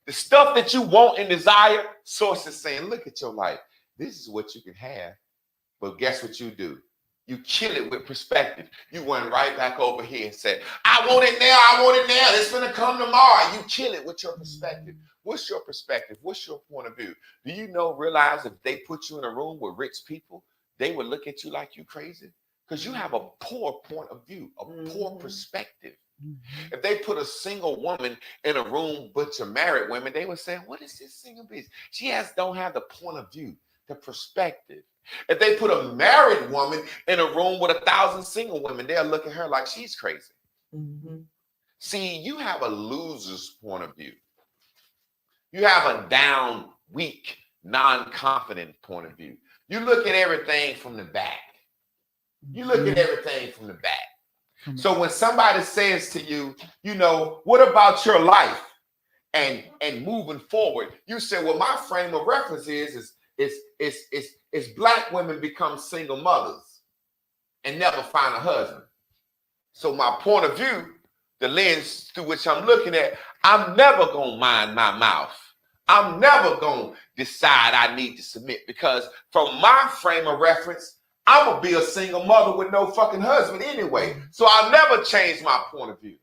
The stuff that you want and desire, Source is saying, look at your life. This is what you can have. But guess what you do? You kill it with perspective. You went right back over here and said, I want it now. I want it now. It's going to come tomorrow. You kill it with your perspective. What's your perspective? What's your point of view? Do you realize if they put you in a room with rich people, they would look at you like you crazy? Because you have a poor point of view, a poor perspective. If they put a single woman in a room with your married women, they would say, what is this single bitch? She don't have the point of view, the perspective. If they put a married woman in a room with 1,000 single women, they'll look at her like she's crazy. See, you have a loser's point of view. You have a down, weak, non-confident point of view. You look at everything from the back. You look at everything from the back. So when somebody says to you, what about your life and moving forward? You say, well, my frame of reference is black women become single mothers and never find a husband. So my point of view, the lens through which I'm looking at, I'm never going to mind my mouth. I'm never going to decide I need to submit because from my frame of reference, I'm going to be a single mother with no fucking husband anyway. So I'll never change my point of view.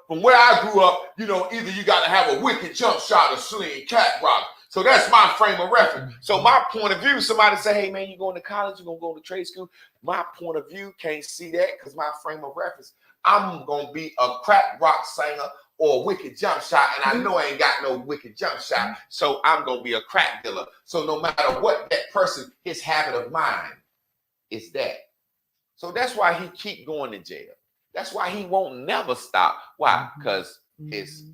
From where I grew up, either you got to have a wicked jump shot or sling cat rock. So that's my frame of reference. So my point of view, somebody say, hey, man, you going to college? You going to go to trade school? My point of view can't see that because my frame of reference, I'm going to be a crack rock singer or a wicked jump shot. And I know I ain't got no wicked jump shot. So I'm going to be a crack dealer. So no matter what that person, his habit of mind is that. So that's why he keep going to jail. That's why he won't never stop. Why? Because his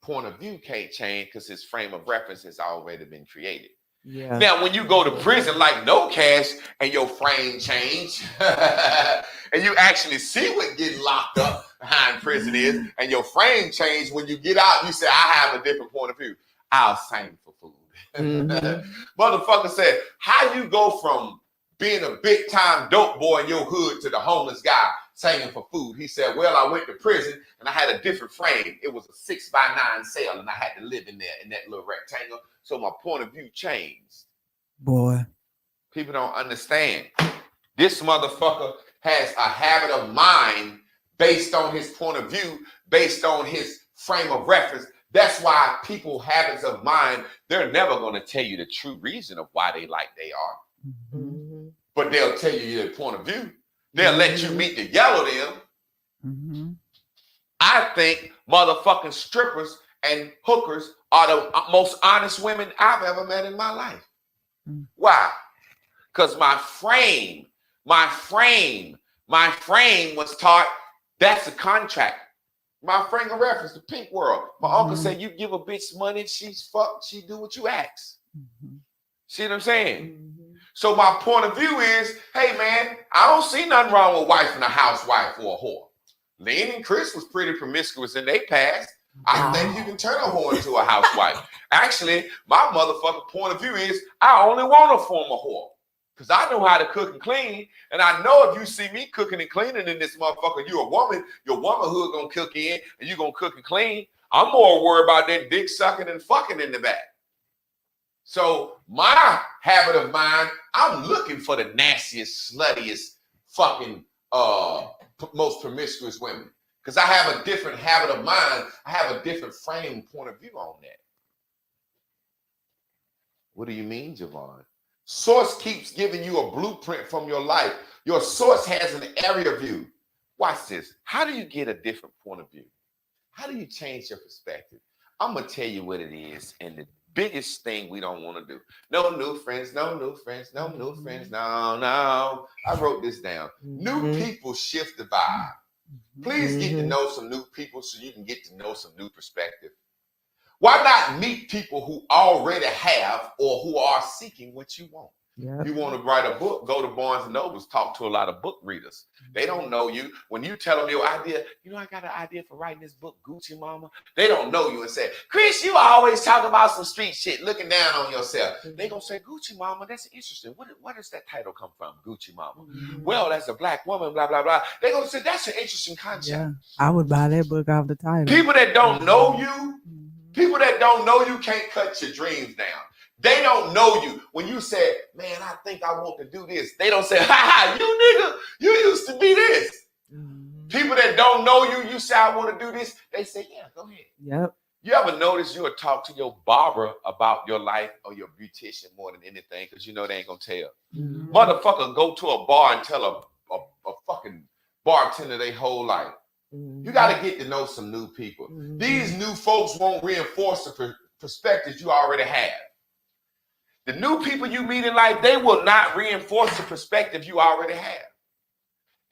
point of view can't change because his frame of reference has already been created. Yeah. Now, when you go to prison like No Cash and your frame change and you actually see what getting locked up behind prison is and your frame change when you get out, you say, I have a different point of view. I'll sing for food. Motherfucker said, how you go from being a big time dope boy in your hood to the homeless guy singing for food? He said, well, I went to prison and I had a different frame. It was a 6x9 cell and I had to live in there in that little rectangle. So my point of view changed. Boy. People don't understand. This motherfucker has a habit of mind based on his point of view, based on his frame of reference. That's why people habits of mind, they're never going to tell you the true reason of why they like they are. But they'll tell you their point of view. They'll let you meet the yellow them. I think motherfucking strippers and hookers are the most honest women I've ever met in my life. Why? Because my frame was taught that's a contract. My frame of reference, the pink world. My uncle said, you give a bitch money, she do what you ask. See what I'm saying? So my point of view is, hey man, I don't see nothing wrong with wife and a housewife or a whore. Lynn and Chris was pretty promiscuous in their past. I think you can turn a whore into a housewife. Actually, my motherfucking point of view is I only want a former whore. Because I know how to cook and clean. And I know if you see me cooking and cleaning in this motherfucker, you a woman, your womanhood gonna cook in and you gonna cook and clean. I'm more worried about that dick sucking and fucking in the back. So my habit of mine, I'm looking for the nastiest, sluttiest, fucking most promiscuous women. Because I have a different habit of mind. I have a different frame point of view on that. What do you mean, Javon? Source keeps giving you a blueprint from your life. Your source has an area view. Watch this. How do you get a different point of view? How do you change your perspective? I'm going to tell you what it is. And the biggest thing we don't want to do. No new friends, no new friends, no new friends. No. I wrote this down. New people shift the vibe. Please get to know some new people so you can get to know some new perspective. Why not meet people who already have or who are seeking what you want? Yep. You want to write a book, go to Barnes and Nobles, talk to a lot of book readers. They don't know you. When you tell them your idea, I got an idea for writing this book, Gucci Mama. They don't know you and say, Chris, you always talk about some street shit, looking down on yourself. They gonna say, Gucci Mama, that's interesting. Where does that title come from, Gucci Mama? Well, that's a black woman, blah, blah, blah. They gonna say, that's an interesting concept. Yeah, I would buy that book off the title. People that don't know you, people that don't know you can't cut your dreams down. They don't know you. When you say, man, I think I want to do this, they don't say, you nigga, you used to be this. People that don't know you, you say, I want to do this. They say, yeah, go ahead. Yep. You ever notice you'll talk to your barber about your life or your beautician more than anything because you know they ain't going to tell. Motherfucker go to a bar and tell a fucking bartender their whole life. You got to get to know some new people. These new folks won't reinforce the perspectives you already have. The new people you meet in life, they will not reinforce the perspective you already have.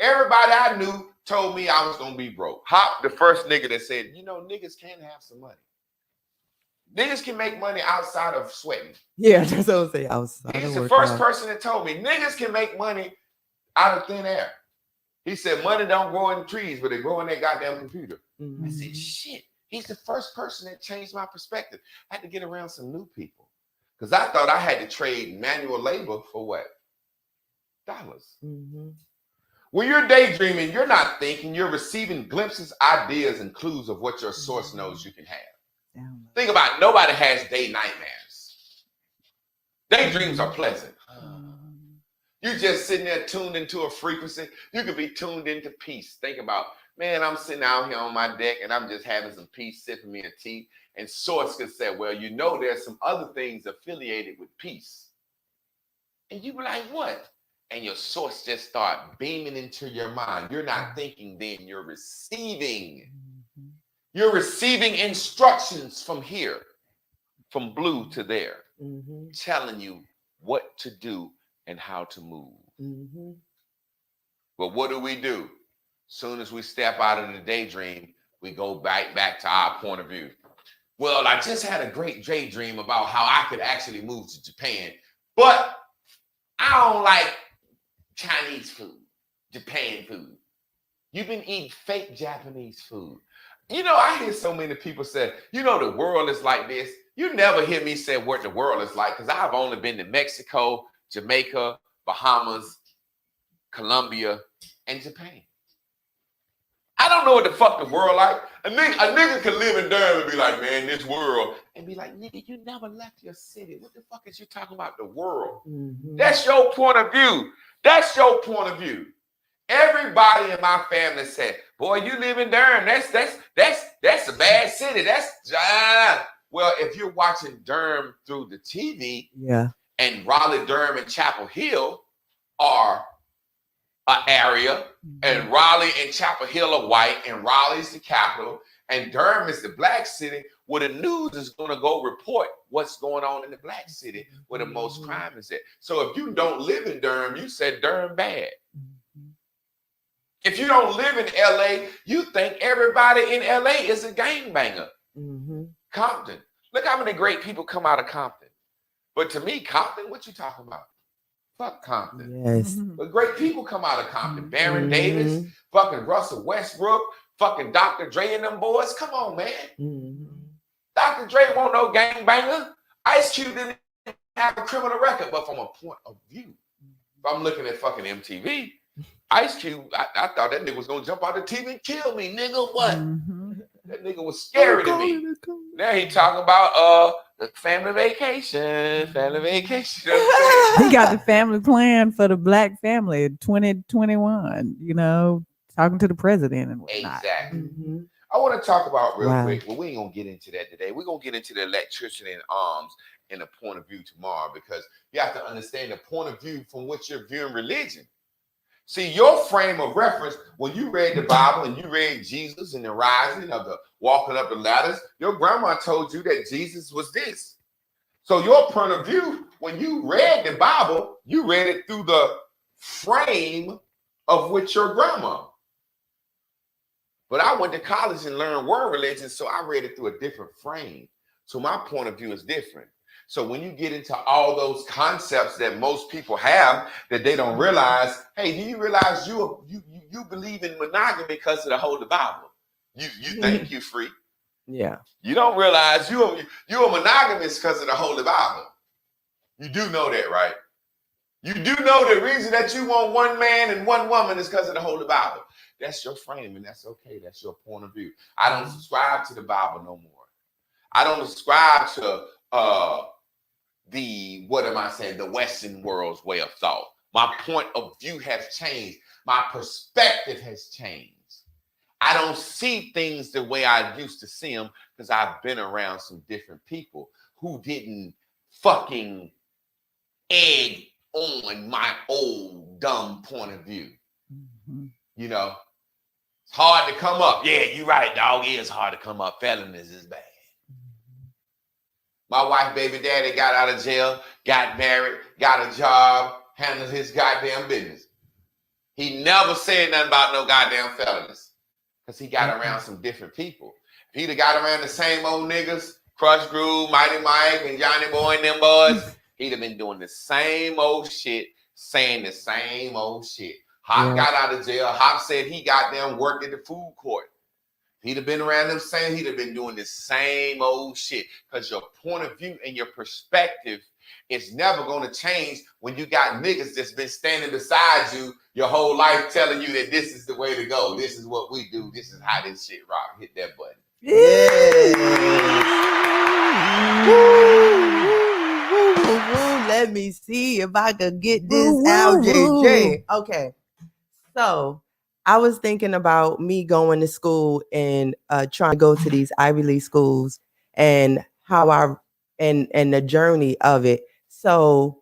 Everybody I knew told me I was going to be broke. Hop, the first nigga that said, niggas can have some money. Niggas can make money outside of sweating. Yeah, that's what I'm saying. Outside. He's the first person that told me niggas can make money out of thin air. He said, money don't grow in trees, but they grow in their goddamn computer. I said, shit. He's the first person that changed my perspective. I had to get around some new people because I thought I had to trade manual labor for what? Dollars. When you're daydreaming, you're not thinking, you're receiving glimpses, ideas, and clues of what your source knows you can have. Think about it. Nobody has day nightmares. Daydreams are pleasant. You're just sitting there tuned into a frequency. You could be tuned into peace. Think about, man, I'm sitting out here on my deck and I'm just having some peace, sipping me a tea. And source could say, well, there's some other things affiliated with peace. And you be like, what? And your source just start beaming into your mind. You're not thinking then, you're receiving. You're receiving instructions from here, from blue to there, telling you what to do and how to move. But what do? Soon as we step out of the daydream, we go back to our point of view. Well, I just had a great daydream about how I could actually move to Japan, but I don't like Chinese food, Japan food. You've been eating fake Japanese food. I hear so many people say, the world is like this. You never hear me say what the world is like because I've only been to Mexico, Jamaica, Bahamas, Colombia, and Japan. I don't know what the fuck the world like. A nigga can live in Durham and be like, man, this world. And be like, nigga, you never left your city. What the fuck is you talking about the world? That's your point of view. That's your point of view. Everybody in my family said, boy, you live in Durham. That's a bad city. Well, if you're watching Durham through the TV, and Raleigh, Durham, and Chapel Hill are an area, and Raleigh and Chapel Hill are white, and Raleigh's the capital, and Durham is the black city, where the news is going to go report what's going on in the black city, where the most crime is at. So if you don't live in Durham, you said Durham bad. If you don't live in LA, you think everybody in LA is a gangbanger. Compton. Look how many great people come out of Compton. But to me, Compton, what you talking about? Fuck Compton. Yes. But great people come out of Compton. Baron Davis, fucking Russell Westbrook, fucking Dr. Dre and them boys. Come on, man. Dr. Dre won't no gangbanger. Ice Cube didn't have a criminal record, but from a point of view. If I'm looking at fucking MTV, Ice Cube, I thought that nigga was gonna jump out the TV and kill me, nigga. What? That nigga was scary to me. Now he talking about the family vacation. He got the family plan for the black family 2021, you know, talking to the president and whatnot. Exactly. I want to talk about real quick. Well, we ain't gonna get into that today. We're gonna get into the electricity and arms and the point of view tomorrow, because you have to understand the point of view from which you're viewing religion. See, your frame of reference, when you read the Bible and you read Jesus and the rising of the walking up the ladders, your grandma told you that Jesus was this. So your point of view, when you read the Bible, you read it through the frame of which your grandma. But I went to college and learned world religion, so I read it through a different frame. So my point of view is different. So when you get into all those concepts that most people have that they don't realize, hey, do you realize you believe in monogamy because of the Holy Bible? You think you free. Yeah. You don't realize you're a monogamist because of the Holy Bible. You do know that, right? You do know the reason that you want one man and one woman is because of the Holy Bible. That's your frame, and that's okay. That's your point of view. I don't subscribe to the Bible no more. I don't subscribe to the Western world's way of thought. My point of view has changed. My perspective has changed. I don't see things the way I used to see them because I've been around some different people who didn't fucking egg on my old dumb point of view. You know, it's hard to come up. Yeah, you're right, dog. Yeah, it's hard to come up. Felonies is bad. My wife, baby daddy got out of jail, got married, got a job, handled his goddamn business. He never said nothing about no goddamn felonies because he got around some different people. If he'd have got around the same old niggas, Crush Groove, Mighty Mike, and Johnny Boy and them boys, he'd have been doing the same old shit, saying the same old shit. Hop got out of jail. Hop said he goddamn worked at the food court. He'd have been around them saying he'd have been doing the same old shit, because your point of view and your perspective is never going to change when you got niggas that's been standing beside you your whole life telling you that this is the way to go. This is what we do. This is how this shit rock. Hit that button. Let me see if I could get this out, JJ. Okay. So I was thinking about me going to school and trying to go to these Ivy League schools and how and the journey of it. So,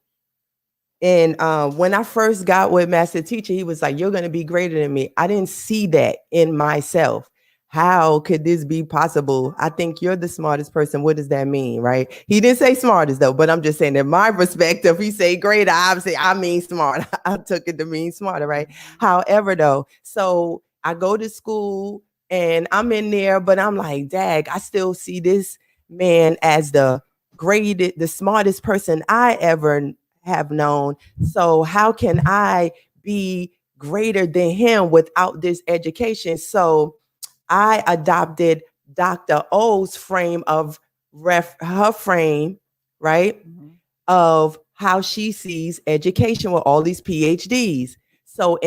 and when I first got with Master Teacher, he was like, "You're going to be greater than me." I didn't see that in myself. How could this be possible? I think you're the smartest person. What does that mean, right? He didn't say smartest though, but I'm just saying that my perspective, he say greater, obviously I mean smart. I took it to mean smarter, right? However though, so I go to school and I'm in there, but I'm like, dag, I still see this man as the smartest person I ever have known. So how can I be greater than him without this education? So I adopted Dr. O's frame of her frame, right? Of how she sees education with all these PhDs. So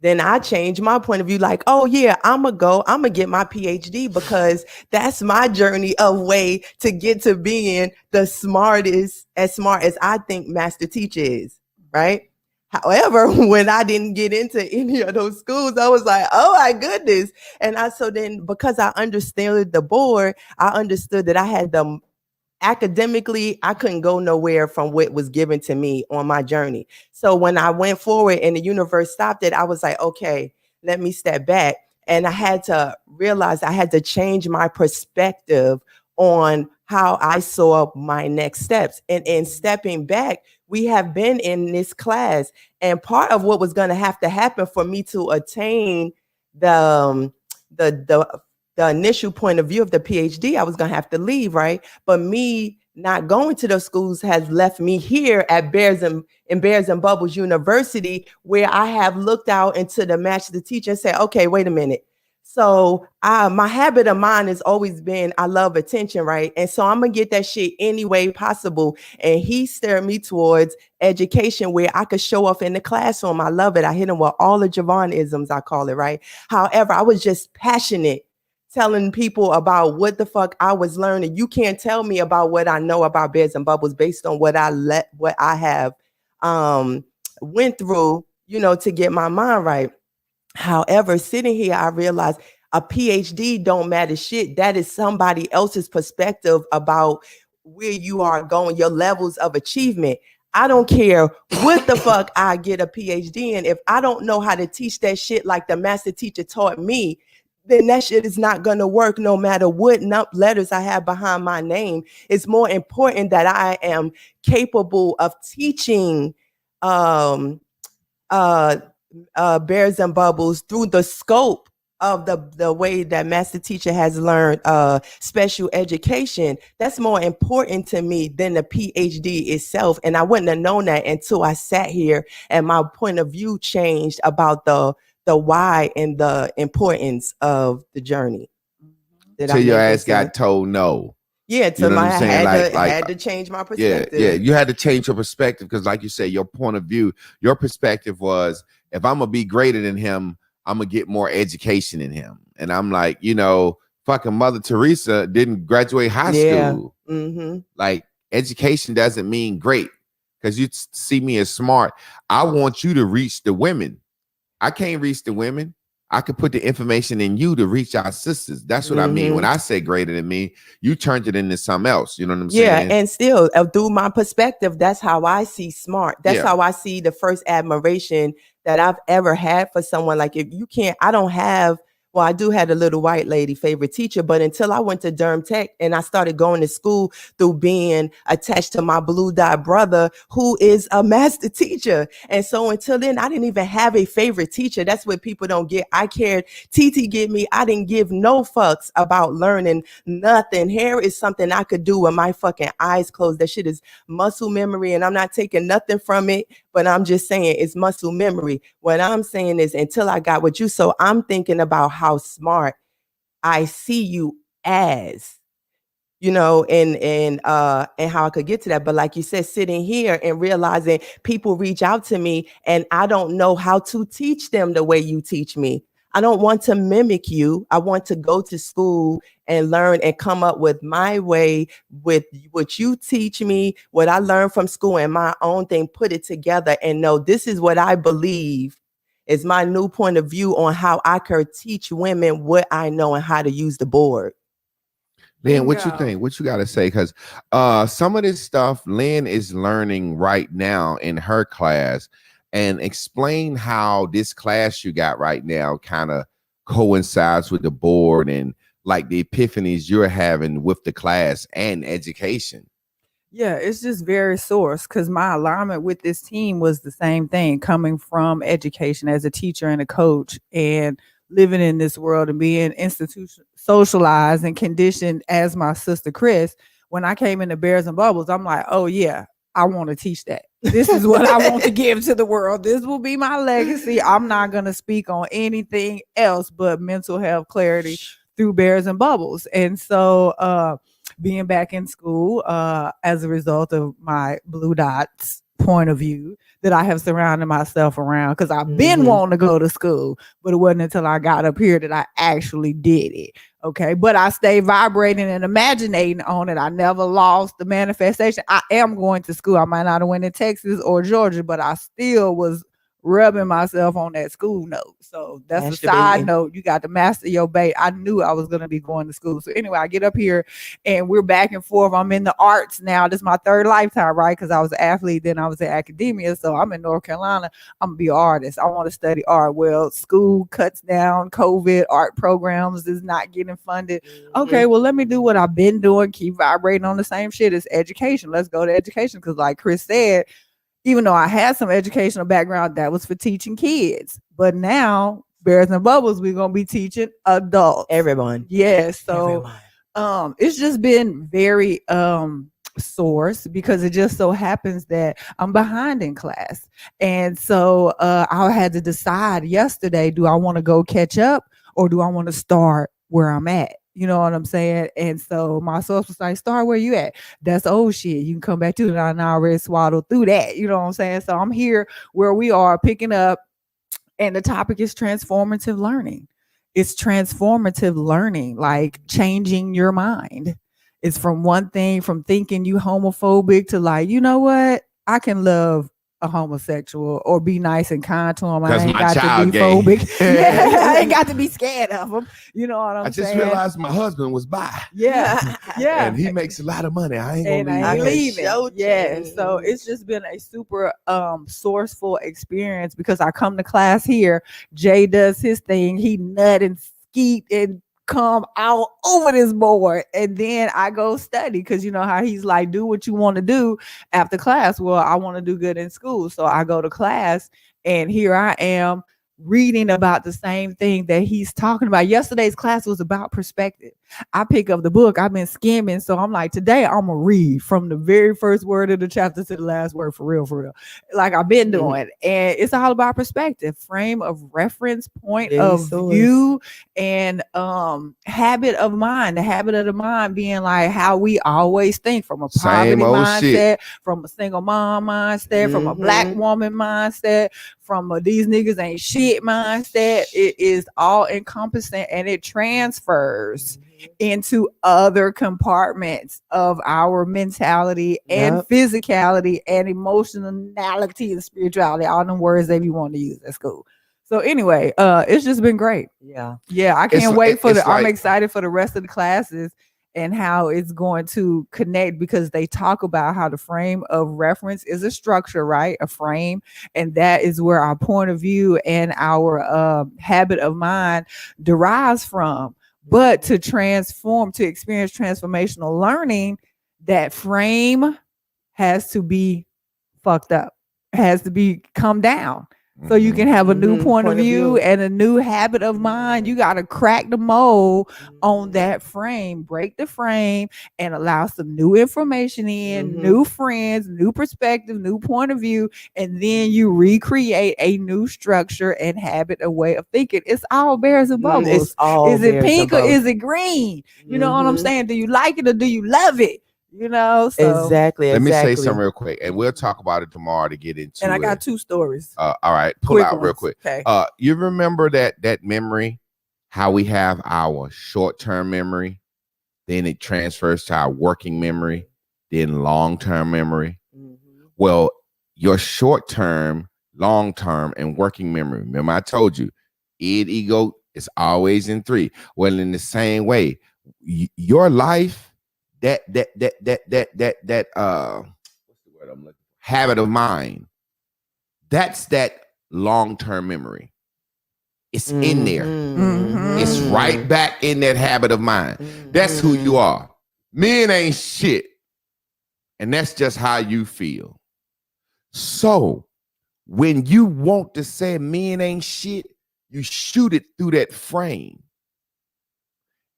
then I changed my point of view, like, oh yeah, I'm gonna get my PhD because that's my journey of way to get to being the smartest, as smart as I think Master Teacher is, right? However, when I didn't get into any of those schools, I was like, oh my goodness. And so then because I understood the board, I understood that I had them academically, I couldn't go nowhere from what was given to me on my journey. So when I went forward and the universe stopped it, I was like, okay, let me step back. And I had to realize I had to change my perspective on how I saw my next steps. And in stepping back, we have been in this class, and part of what was going to have to happen for me to attain the initial point of view of the PhD, I was going to have to leave, right? But me not going to those schools has left me here at Bears and Bubbles University, where I have looked out into the Master Teacher and said, okay, wait a minute. So my habit of mine has always been I love attention, right? And so I'm gonna get that shit any way possible. And he steered me towards education where I could show off in the classroom. I love it. I hit him with all the Javon-isms, I call it, right? However, I was just passionate telling people about what the fuck I was learning. You can't tell me about what I know about Bears and Bubbles based on what I have went through, to get my mind right. However, sitting here, I realized a PhD don't matter shit. That is somebody else's perspective about where you are going, your levels of achievement. I don't care what the fuck I get a PhD in. If I don't know how to teach that shit like the master teacher taught me, then that shit is not going to work no matter what letters I have behind my name. It's more important that I am capable of teaching Bears and Bubbles through the scope of the way that master teacher has learned special education. That's more important to me than the PhD itself. And I wouldn't have known that until I sat here and my point of view changed about the why and the importance of the journey. So your ass got told no. Yeah, you know what I'm saying? Had to change my perspective. Yeah, you had to change your perspective because, like you said, your point of view, your perspective was, if I'm gonna be greater than him, I'm gonna get more education in him. And I'm like, fucking Mother Teresa didn't graduate high school. Mm-hmm. Like, education doesn't mean great because you see me as smart. I want you to reach the women. I can't reach the women. I could put the information in you to reach our sisters. That's what I mean. When I say greater than me, you turned it into something else. You know what I'm saying? Yeah, and still, through my perspective, that's how I see smart. That's how I see the first admiration that I've ever had for someone. Like, if you can't, I don't have, well, I do have a little white lady favorite teacher, but until I went to Durham Tech and I started going to school through being attached to my blue dot brother, who is a master teacher. And so until then, I didn't even have a favorite teacher. That's what people don't get. I cared. TT get me. I didn't give no fucks about learning nothing. Hair is something I could do with my fucking eyes closed. That shit is muscle memory, and I'm not taking nothing from it, but I'm just saying it's muscle memory. What I'm saying is until I got with you. So I'm thinking about how smart I see you as, and how I could get to that. But like you said, sitting here and realizing people reach out to me and I don't know how to teach them the way you teach me. I don't want to mimic you. I want to go to school and learn and come up with my way with what you teach me, what I learned from school, and my own thing, put it together and know this is what I believe is my new point of view on how I could teach women what I know and how to use the board. Lynn, what you think? What you got to say? Because some of this stuff Lynn is learning right now in her class, and explain how this class you got right now kind of coincides with the board and like the epiphanies you're having with the class and education. Yeah, it's just very source because my alignment with this team was the same thing, coming from education as a teacher and a coach and living in this world and being socialized and conditioned as my sister Chris. When I came into Bears and Bubbles, I'm like, oh yeah, I want to teach that. This is what I want to give to the world. This will be my legacy. I'm not going to speak on anything else but mental health clarity through Bears and Bubbles. And so, being back in school as a result of my blue dots point of view that I have surrounded myself around, because I've been wanting to go to school, but it wasn't until I got up here that I actually did it. Okay. But I stayed vibrating and imaginating on it. I never lost the manifestation. I am going to school. I might not have went in Texas or Georgia, but I still was rubbing myself on that school note. So that's a side note. You got to master your bait. I knew I was going to be going to school. So anyway, I get up here and we're back and forth. I'm in the arts now. This is my third lifetime, right? Because I was an athlete, then I was in academia. So I'm in North Carolina. I'm going to be an artist. I want to study art. Well, school cuts down. COVID, art programs is not getting funded. Okay, well, let me do what I've been doing. Keep vibrating on the same shit as education. Let's go to education. Because like Chris said, even though I had some educational background, that was for teaching kids. But now, Bears and Bubbles, we're going to be teaching adults. Everyone. Yes. So it's just been very source, because it just so happens that I'm behind in class. And so I had to decide yesterday, do I want to go catch up or do I want to start where I'm at? You know what I'm saying? And so my source was like, start where you at. That's old shit. You can come back to it. I already swaddled through that. You know what I'm saying? So I'm here where we are picking up, and the topic is transformative learning. It's transformative learning, like changing your mind. It's from one thing, from thinking you homophobic to like, you know what? I can love a homosexual or be nice and kind to him. I ain't got to be phobic. Yeah, I ain't got to be scared of him. You know what I'm saying? I just realized my husband was bi. Yeah. Yeah. And he makes a lot of money. I ain't gonna and leave. Yeah. So it's just been a super sourceful experience because I come to class here. Jay does his thing. He nut and skeet and come out over this board, and then I go study because you know how he's like, do what you want to do after class. Well, I want to do good in school, so I go to class, and here I am reading about the same thing that he's talking about. Yesterday's class was about perspective. I pick up the book, I've been skimming, so I'm like, today I'm gonna read from the very first word of the chapter to the last word, for real, like I've been doing. And it's all about perspective, frame of reference, point of view, and habit of mind. The habit of the mind being like how we always think, from a poverty mindset, from a single mom mindset, from a black woman mindset, from a these niggas ain't shit mindset. It is all encompassing, and it transfers into other compartments of our mentality and physicality and emotionality and spirituality, all them words that we want to use. That's cool. So anyway, it's just been great. Yeah, I can't wait for I'm excited for the rest of the classes and how it's going to connect, because they talk about how the frame of reference is a structure, right? A frame. And that is where our point of view and our habit of mind derives from. But to transform, to experience transformational learning, that frame has to be fucked up, has to be come down. So you can have a new point of view and a new habit of mind. You got to crack the mold on that frame, break the frame, and allow some new information in, new friends, new perspective, new point of view, and then you recreate a new structure and habit, a way of thinking. It's all bears and bubbles. It's all is it pink or is it green? You know what I'm saying? Do you like it or do you love it? You know, so exactly. Let me say something real quick, and we'll talk about it tomorrow to get into. And I got 2 stories. All right, pull out real quick. Okay. You remember that memory, how we have our short-term memory, then it transfers to our working memory, then long-term memory. Well, your short-term, long-term, and working memory. Remember, I told you, id, ego is always in 3. Well, in the same way, your life. That what's the word I'm looking for? Habit of mind. That's that long-term memory. It's in there. It's right back in that habit of mind. That's who you are. Men ain't shit. And that's just how you feel. So when you want to say men ain't shit, you shoot it through that frame.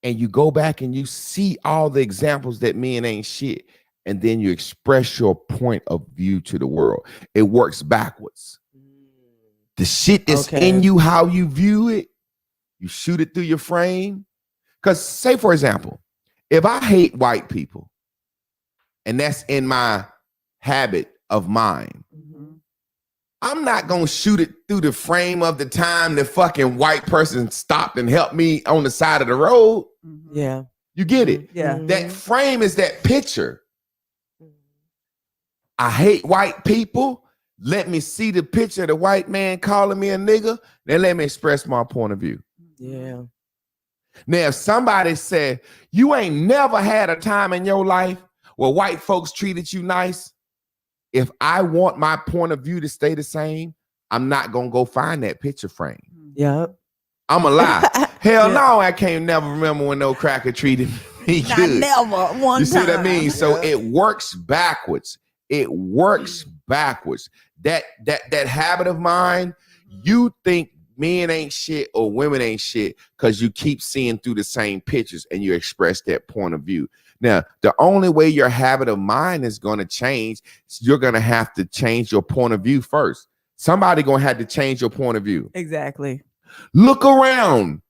And you go back and you see all the examples that men ain't shit. And then you express your point of view to the world. It works backwards. The shit that's in you, how you view it, you shoot it through your frame. Because say, for example, if I hate white people, and that's in my habit of mind, I'm not going to shoot it through the frame of the time the fucking white person stopped and helped me on the side of the road. Yeah. You get it? Yeah. That frame is that picture. I hate white people. Let me see the picture of the white man calling me a nigga. Then let me express my point of view. Yeah. Now, if somebody said, you ain't never had a time in your life where white folks treated you nice, if I want my point of view to stay the same, I'm not going to go find that picture frame. Yep. I'm a lie. Hell no, I can't never remember when no cracker treated me good. Never one You see what I mean? So it works backwards. It works backwards. That habit of mine, you think men ain't shit or women ain't shit because you keep seeing through the same pictures and you express that point of view. Now, the only way your habit of mind is going to change, you're going to have to change your point of view first. Somebody going to have to change your point of view. Exactly. Look around.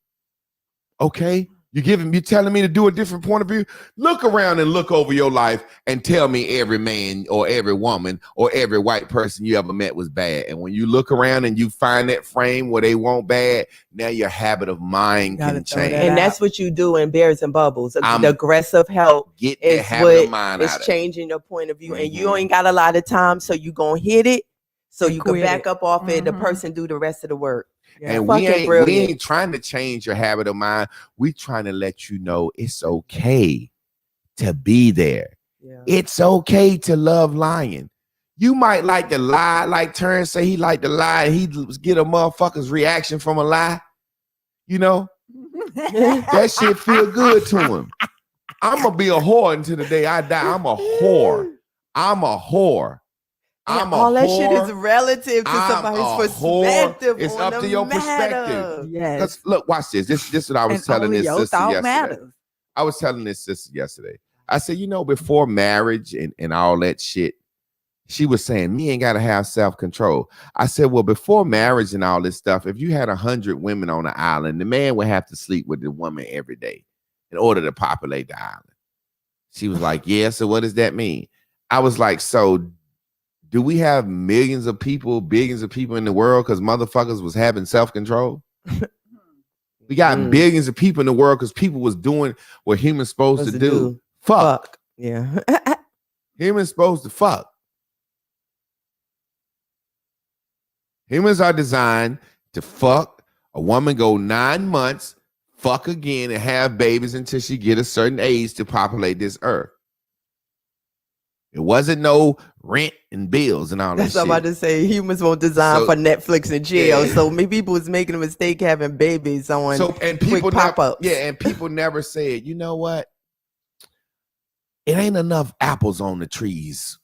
Okay. You telling me to do a different point of view? Look around and look over your life and tell me every man or every woman or every white person you ever met was bad. And when you look around and you find that frame where they want bad, now your habit of mind can change. And that's what you do in Bears and Bubbles. The aggressive help get that habit of mind is changing your point of view. And you ain't got a lot of time, so you gonna hit it so you can back up off it. The person do the rest of the work. Yeah, and we ain't trying to change your habit of mind. We trying to let you know it's okay to be there. Yeah. It's okay to love lying. You might like to lie, like Turn say he like to lie, and he get a motherfucker's reaction from a lie. You know, that shit feel good to him. I'm gonna be a whore until the day I die. I'm a whore. All that shit is relative to somebody's perspective. It's up to your perspective. Yes. Because look, watch this. This is what I was telling this sister yesterday. I was telling this sister yesterday. I said, before marriage and all that shit, she was saying, me ain't got to have self-control. I said, well, before marriage and all this stuff, if you had 100 women on the island, the man would have to sleep with the woman every day in order to populate the island. She was like, yeah, so what does that mean? I was like, so do we have billions of people in the world because motherfuckers was having self-control? We got billions of people in the world because people was doing what humans supposed to do. Fuck. Yeah. Humans supposed to fuck. Humans are designed to fuck. A woman go 9 months, fuck again, and have babies until she get a certain age to populate this earth. It wasn't no rent and bills and all that shit. That's what I'm about to say. Humans won't design for Netflix and jail. Yeah. So maybe people was making a mistake having babies on quick pop-ups. And people never said, you know what? It ain't enough apples on the trees.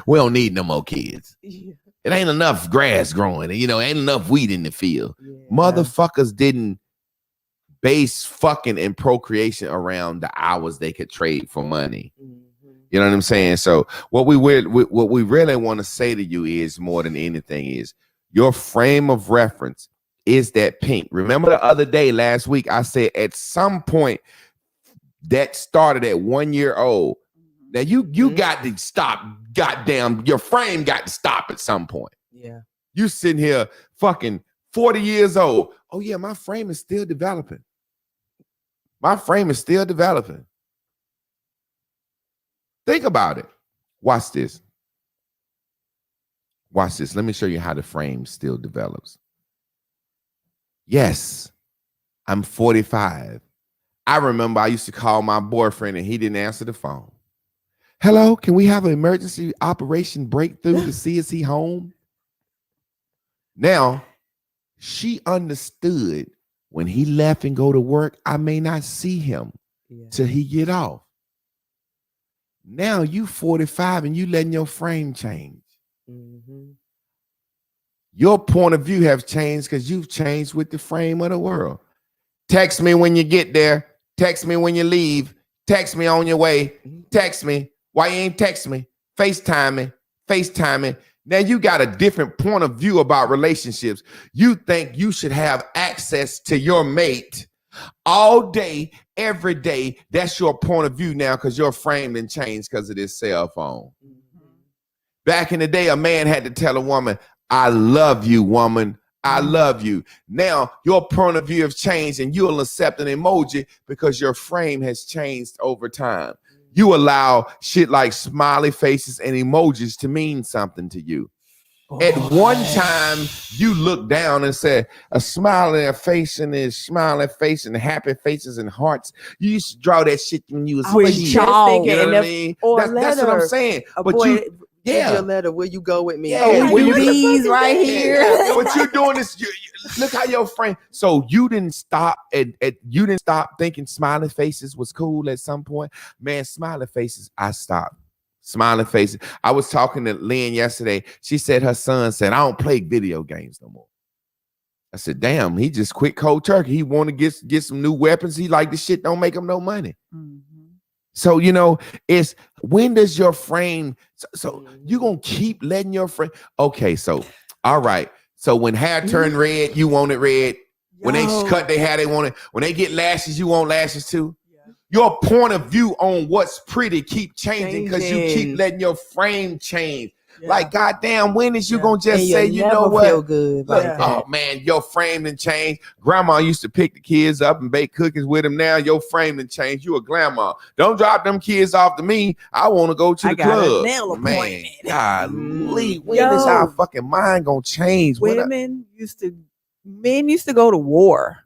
We don't need no more kids. Yeah. It ain't enough grass growing. Ain't enough wheat in the field. Yeah. Motherfuckers didn't base fucking and procreation around the hours they could trade for money. You know what I'm saying? So what we really want to say to you is, more than anything, is your frame of reference is that pink. Remember the other day, last week, I said at some point that started at 1 year old. Now you got to stop. Goddamn, your frame got to stop at some point. Yeah. You sitting here fucking 40 years old. Oh yeah, my frame is still developing. Think about it. Watch this. Let me show you how the frame still develops. Yes, I'm 45. I remember I used to call my boyfriend and he didn't answer the phone. Hello, can we have an emergency operation breakthrough to see is he home? Now, she understood when he left and go to work, I may not see him till he get off. Now you 45 and you letting your frame change. Mm-hmm. Your point of view have changed because you've changed with the frame of the world. Text me when you get there. Text me when you leave. Text me on your way. Text me. Why you ain't text me? FaceTime me. Now you got a different point of view about relationships. You think you should have access to your mate all day, every day. That's your point of view now because your frame didn't change because of this cell phone. Mm-hmm. Back in the day, a man had to tell a woman, I love you, woman. I love you. Now your point of view has changed and you'll accept an emoji because your frame has changed over time. You allow shit like smiley faces and emojis to mean something to you. At one time, you look down and said, a smiling face and a smiling face and happy faces and hearts. You used to draw that shit when you was thinking, you know what I mean? That's what I'm saying. Your letter, will you go with me? Yeah, will you please right here? What you're doing is, look how your friend. So you didn't stop you didn't stop thinking smiling faces was cool at some point, man. Smiling faces, I stopped. Smiling faces. I was talking to Lynn yesterday. She said her son said, I don't play video games no more. I said, damn, he just quit cold turkey. He want to get some new weapons. He like the shit don't make him no money. Mm-hmm. So, it's when does your frame, so you going to keep letting your frame. Okay, so, all right. So when hair turn red, you want it red. When they cut their hair, they want it. When they get lashes, you want lashes too. Your point of view on what's pretty keep changing because you keep letting your frame change. Yeah. Like, goddamn, when is you gonna just say, you know what? Feel good like, oh man, your frame done changed. Grandma used to pick the kids up and bake cookies with them. Now your frame done changed. You a grandma. Don't drop them kids off to me. I want to go to the club. Nail appointment. Man, golly, when is our fucking mind gonna change? Men used to go to war.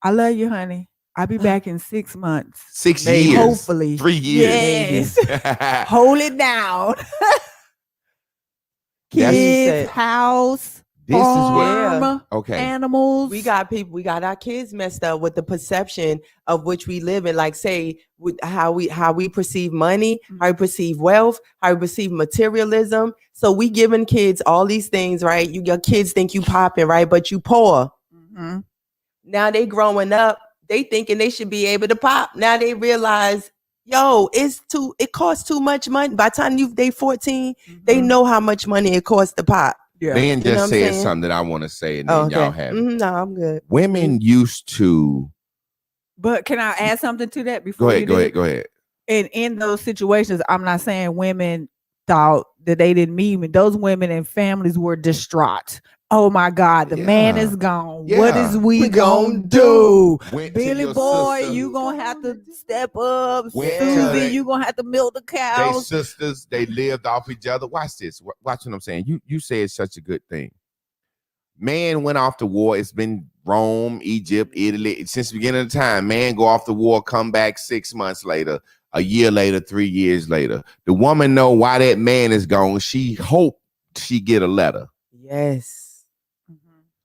I love you, honey. I'll be back in 6 months. 6 years. Hopefully. 3 years. Yes. Hold it down. Kids, house, farm, animals. We got our kids messed up with the perception of which we live in. Like, say, with how we perceive money, how we perceive wealth, how we perceive materialism. So we giving kids all these things, right? Your kids think you popping, right? But you poor. Mm-hmm. Now they growing up. They thinking they should be able to pop. Now they realize, it costs too much money. By the time they 14, they know how much money it costs to pop. Yeah. Ben just said something that I want to say, and then y'all have it. No, I'm good. Women used to. But can I add something to that before? Go ahead. And in those situations, I'm not saying women thought that they didn't mean it. Those women and families were distraught. Oh my God, the man is gone. Yeah. What is we gonna do? Billy boy, you gonna have to step up. Susie, you gonna have to milk the cows. They sisters, they lived off each other. Watch this. Watch what I'm saying. You said such a good thing. Man went off to war. It's been Rome, Egypt, Italy. Since the beginning of the time, man go off the war, come back 6 months later, a year later, 3 years later. The woman know why that man is gone. She hope she get a letter. Yes.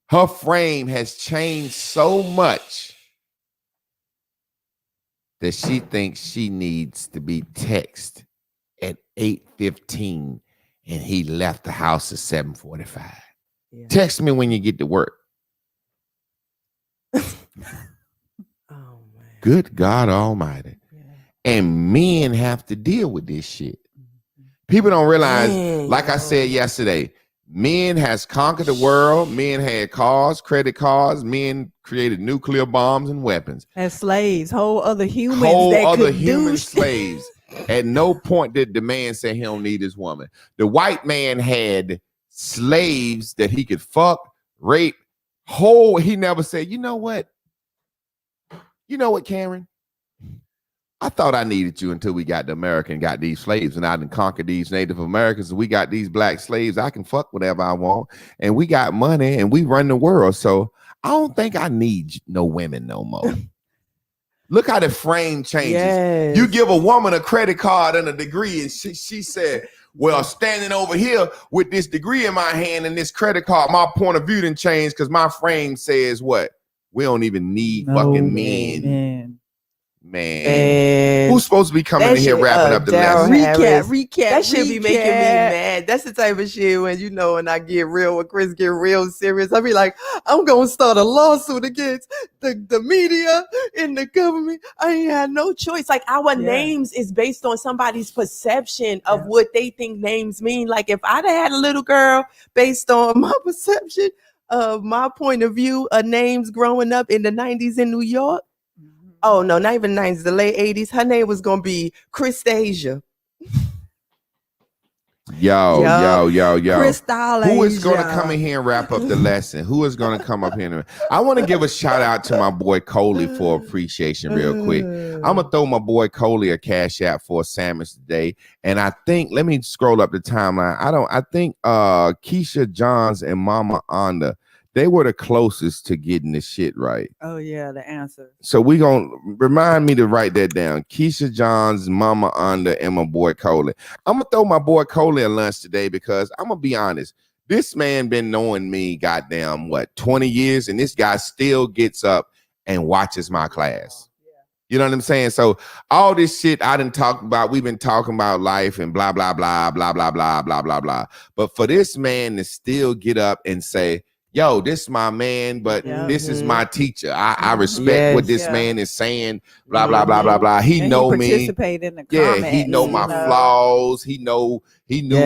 Her frame has changed so much that she thinks she needs to be texted at 8:15 and he left the house at 7:45. Yeah. Text me when you get to work. Good God Almighty. Yeah. And men have to deal with this shit. People don't realize, like I said yesterday, men has conquered the world. Men had cars, credit cards. Men created nuclear bombs and weapons. And slaves, whole other humans. Slaves. At no point did the man say he don't need his woman. The white man had slaves that he could fuck, rape, he never said, you know what, Karen? I thought I needed you until we got to America and got these slaves, and I done conquered these Native Americans, and we got these black slaves. I can fuck whatever I want, and we got money, and we run the world. So I don't think I need no women no more. Look how the frame changes. Yes. You give a woman a credit card and a degree, and she said, well, standing over here with this degree in my hand and this credit card, my point of view didn't change because my frame says what? We don't even need fucking men. Man, who's supposed to be coming in here wrapping up the lesson? Recap. That should be making me mad. That's the type of shit when I get real, when Chris get real serious, I'll be like, I'm gonna start a lawsuit against the media and the government. I ain't had no choice. Like, our names is based on somebody's perception of what they think names mean. Like, if I'd had a little girl based on my perception of my point of view of names growing up in the 90s in New York. Oh, no, not even 90s, the late 80s. Her name was going to be Christasia. Yo. Christasia. Who is going to come in here and wrap up the lesson? Who is going to come up here? I want to give a shout out to my boy Coley for appreciation real quick. I'm going to throw my boy Coley a cash app for a sandwich today. And I think, let me scroll up the timeline. I think Keisha Johns and Mama Onda, they were the closest to getting the shit right. Oh, yeah, the answer. So we going to remind me to write that down. Keisha Johns, Mama Onda, and my boy Coley. I'm going to throw my boy Coley a lunch today because I'm going to be honest. This man been knowing me, goddamn, 20 years? And this guy still gets up and watches my class. You know what I'm saying? So all this shit I didn't talk about, we've been talking about life and blah, blah, blah, blah, blah, blah, blah, blah, blah. But for this man to still get up and say, yo, this is my man, but this is my teacher. I respect what this man is saying. Blah blah blah blah blah. He know me. Participate in the comments, he know my flaws. He knew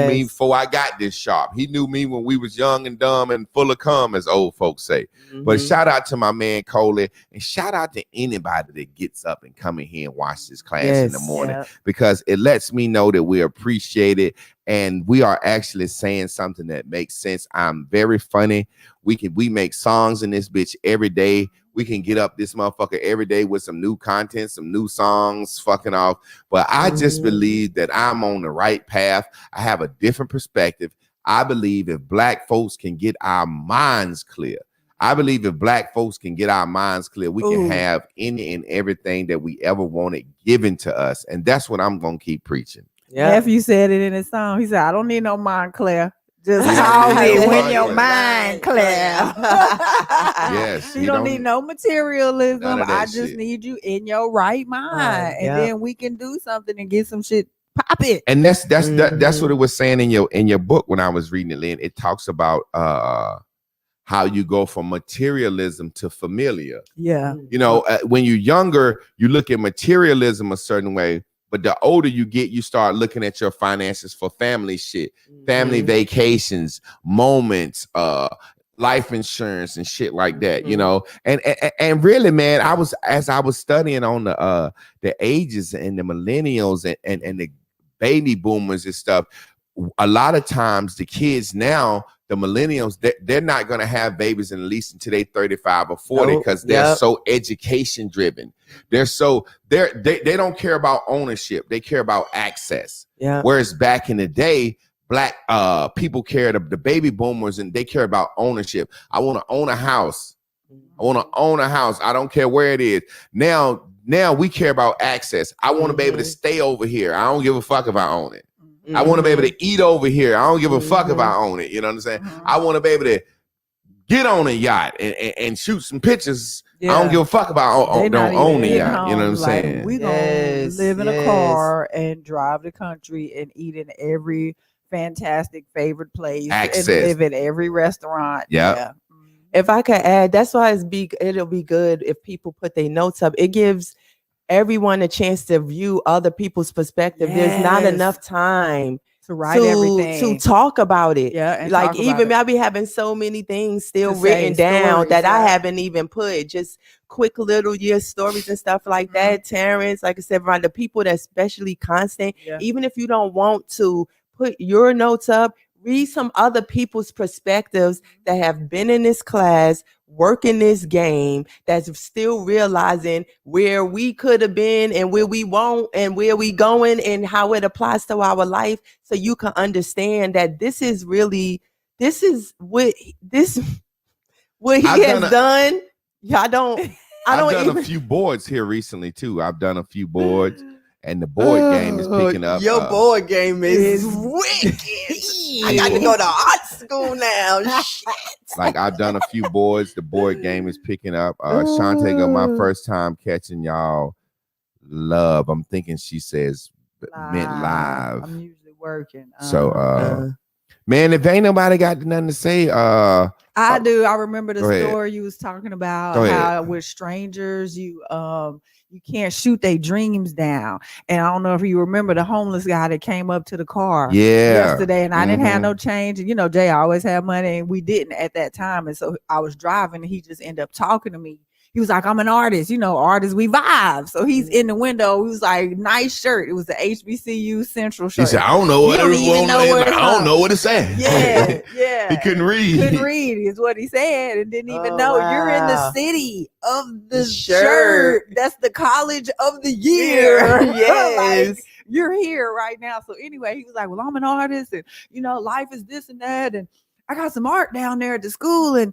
me before I got this sharp. He knew me when we was young and dumb and full of cum, as old folks say. But shout out to my man Coley, and shout out to anybody that gets up and come in here and watch this class in the morning, because it lets me know that we appreciate it and we are actually saying something that makes sense. I'm very funny. We make songs in this bitch every day. We can get up this motherfucker every day with some new content, some new songs, fucking off. But I just believe that I'm on the right path. I have a different perspective. I believe if black folks can get our minds clear, we can have any and everything that we ever wanted given to us. And that's what I'm going to keep preaching. Nephew said it in his song. He said, I don't need no mind clear. Just call me when your mind clear. Yes. You don't need no materialism. I just shit. need you in your right mind. And then we can do something and get some shit popping. And that's what it was saying in your book when I was reading it, Lynn. It talks about how you go from materialism to familiar. Yeah. You know, when you're younger, you look at materialism a certain way. But the older you get, you start looking at your finances for family shit, family vacations, moments, life insurance and shit like that, you know. And really, man, as I was studying on the ages and the millennials and the baby boomers and stuff, a lot of times the kids now, the millennials, they're not going to have babies at least until they 35 or 40 because they're so education driven. They don't care about ownership. They care about access. Yeah. Whereas back in the day, black people cared, the baby boomers, and they care about ownership. I want to own a house. I don't care where it is. Now we care about access. I want to be able to stay over here. I don't give a fuck if I own it. I want to be able to eat over here. I don't give a fuck if I own it. You know what I'm saying? I want to be able to get on a yacht and shoot some pictures. Yeah. I don't give a fuck about don't own the yacht. You know what I'm saying? We gonna live in a car and drive the country and eat in every fantastic favorite place and live in every restaurant. Yeah. If I could add, that's why it'll be good if people put their notes up. It gives everyone a chance to view other people's perspective. There's not enough time to write everything, to talk about it. Yeah, and like even I be having so many things still written down that I haven't even put. Just quick little stories and stuff like that. Terrence, like I said, around the people that's especially constant. Yeah. Even if you don't want to put your notes up, read some other people's perspectives that have been in this class, working this game, that's still realizing where we could have been and where we won't and where we going and how it applies to our life, so you can understand that this is what he has done. I've done a few boards here recently too. I've done a few boards. And the board game is picking up. Your board game is wicked. I got to go to art school now. Shit. Like I've done a few boards. The board game is picking up. Shantae got my first time catching y'all love. I'm thinking she says meant live. I'm usually working. Man, if ain't nobody got nothing to say, I do. I remember the story you was talking about how with strangers you can't shoot their dreams down. And I don't know if you remember the homeless guy that came up to the car yesterday, and I didn't have no change. And you know, Jay always had money, and we didn't at that time. And so I was driving, and he just ended up talking to me. He was like, I'm an artist, you know, artists, we vibe. So he's in the window. He was like, nice shirt. It was the HBCU Central shirt. He said, I don't know what it was. I don't know what it's saying. Yeah. He couldn't read. Is what he said, and didn't even know. Wow. You're in the city of the shirt. That's the college of the year. Yes. Like, you're here right now. So anyway, he was like, well, I'm an artist, and you know, life is this and that, and I got some art down there at the school, and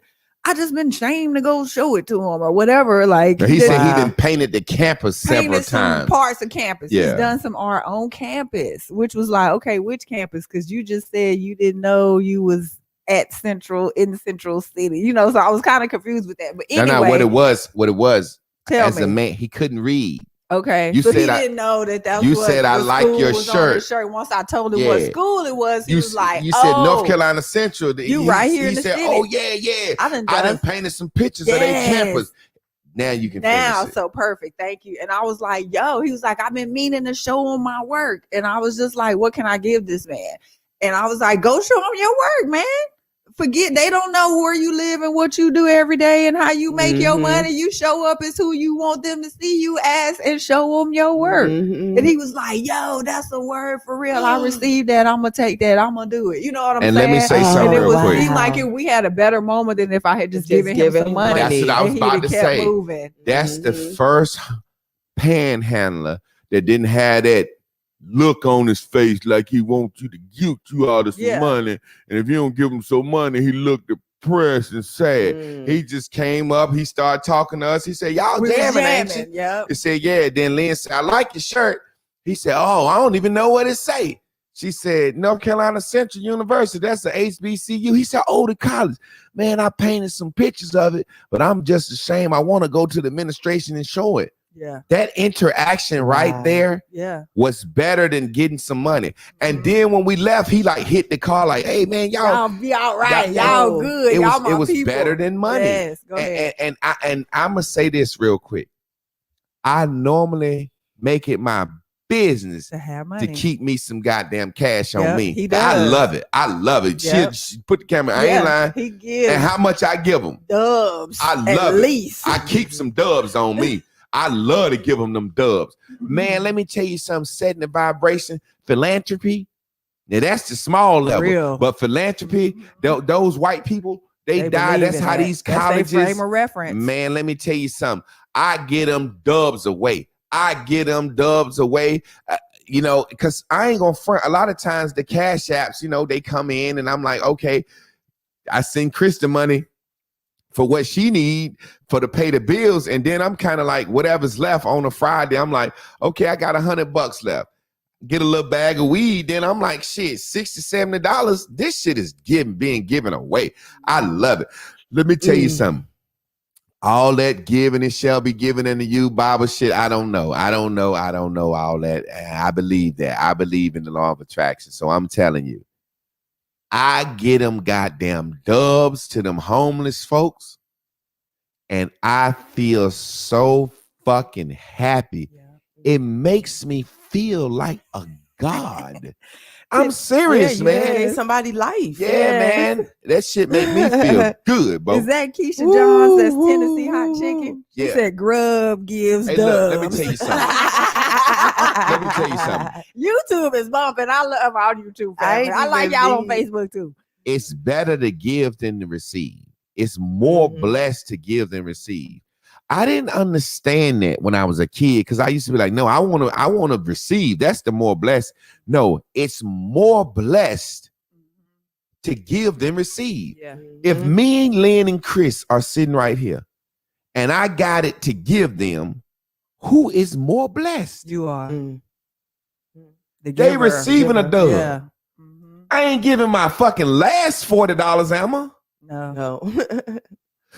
I just been shamed to go show it to him or whatever. Like he said he done painted the campus several times. Parts of campus. Yeah. He's done some art on campus, which was like, okay, which campus? Because you just said you didn't know you was at Central in Central City. You know, so I was kind of confused with that. But anyway, what it was. Tell as me. a man, he couldn't read. Okay, You so said he didn't know that you what said I the like school your was on his shirt. shirt. Once I told him what school it was, he was like, you "Oh, said North Carolina Central." you right here He in the said, city. "Oh yeah. I done painted some pictures of their campus." Now you can finish it. So perfect. Thank you. And I was like, yo, he was like, I've been meaning to show him my work. And I was just like, what can I give this man? And I was like, go show him your work, man. Forget, they don't know where you live and what you do every day and how you make your money. You show up as who you want them to see you as and show them your work. And he was like, yo, that's a word for real. I received that. I'm going to take that. I'm going to do it. You know what I'm saying? And let me say something real quick. Seemed like we had a better moment than if I had just given him some money. That's what I was about to say. Moving. That's the first panhandler that didn't have that look on his face like he wants you to guilt you out of some money. And if you don't give him some money, he looked depressed and sad. He just came up, he started talking to us. He said, y'all jamming, ain't you? Yep. He said, yeah. Then Lynn said, I like your shirt. He said, oh, I don't even know what it say. She said, North Carolina Central University, that's the HBCU. He said, oh, the college. Man, I painted some pictures of it, but I'm just ashamed. I want to go to the administration and show it. Yeah. That interaction right there was better than getting some money. And then when we left, he like hit the car like, hey man, y'all be all right. Y'all good. It y'all was better than money. Yes, go ahead. And I'm gonna say this real quick. I normally make it my business to have money, to keep me some goddamn cash on me. He does. I love it. She put the camera. I ain't lying. He gives. And how much I give him? Dubs. I love at it. Least. I keep some dubs on me. I love to give them dubs. Man, let me tell you something, setting the vibration, philanthropy. Now that's the small level. Real. But philanthropy, those white people, they die. That's how these colleges. That's frame of reference. Man, let me tell you something. I get them dubs away. You know, because I ain't gonna front. A lot of times the cash apps, you know, they come in and I'm like, okay, I send Chris the money for what she need for to pay the bills. And then I'm kind of like, whatever's left on a Friday, I'm like, okay, I got $100 left. Get a little bag of weed. Then I'm like, shit, $60, $70. This shit is being given away. I love it. Let me tell you something. All that giving it shall be given unto you, Bible shit. I don't know all that. I believe that. I believe in the law of attraction. So I'm telling you, I get them goddamn dubs to them homeless folks, and I feel so fucking happy. Yeah. It makes me feel like a god. I'm serious, man. Gave somebody life. Yeah, man. That shit make me feel good, bro. Is that Keisha Johns? That's Tennessee Hot Chicken? She said Grub gives dubs. Look, let me tell you something. YouTube is bumping. I love our YouTube family. I like y'all on Facebook too. It's better to give than to receive. It's more blessed to give than receive. I didn't understand that when I was a kid because I used to be like, no, I want to receive. That's the more blessed. No, it's more blessed to give than receive. Yeah. If me and Lynn and Chris are sitting right here and I got it to give them, who is more blessed? You are. They receiving a dub. Yeah. I ain't giving my fucking last $40, am I? No.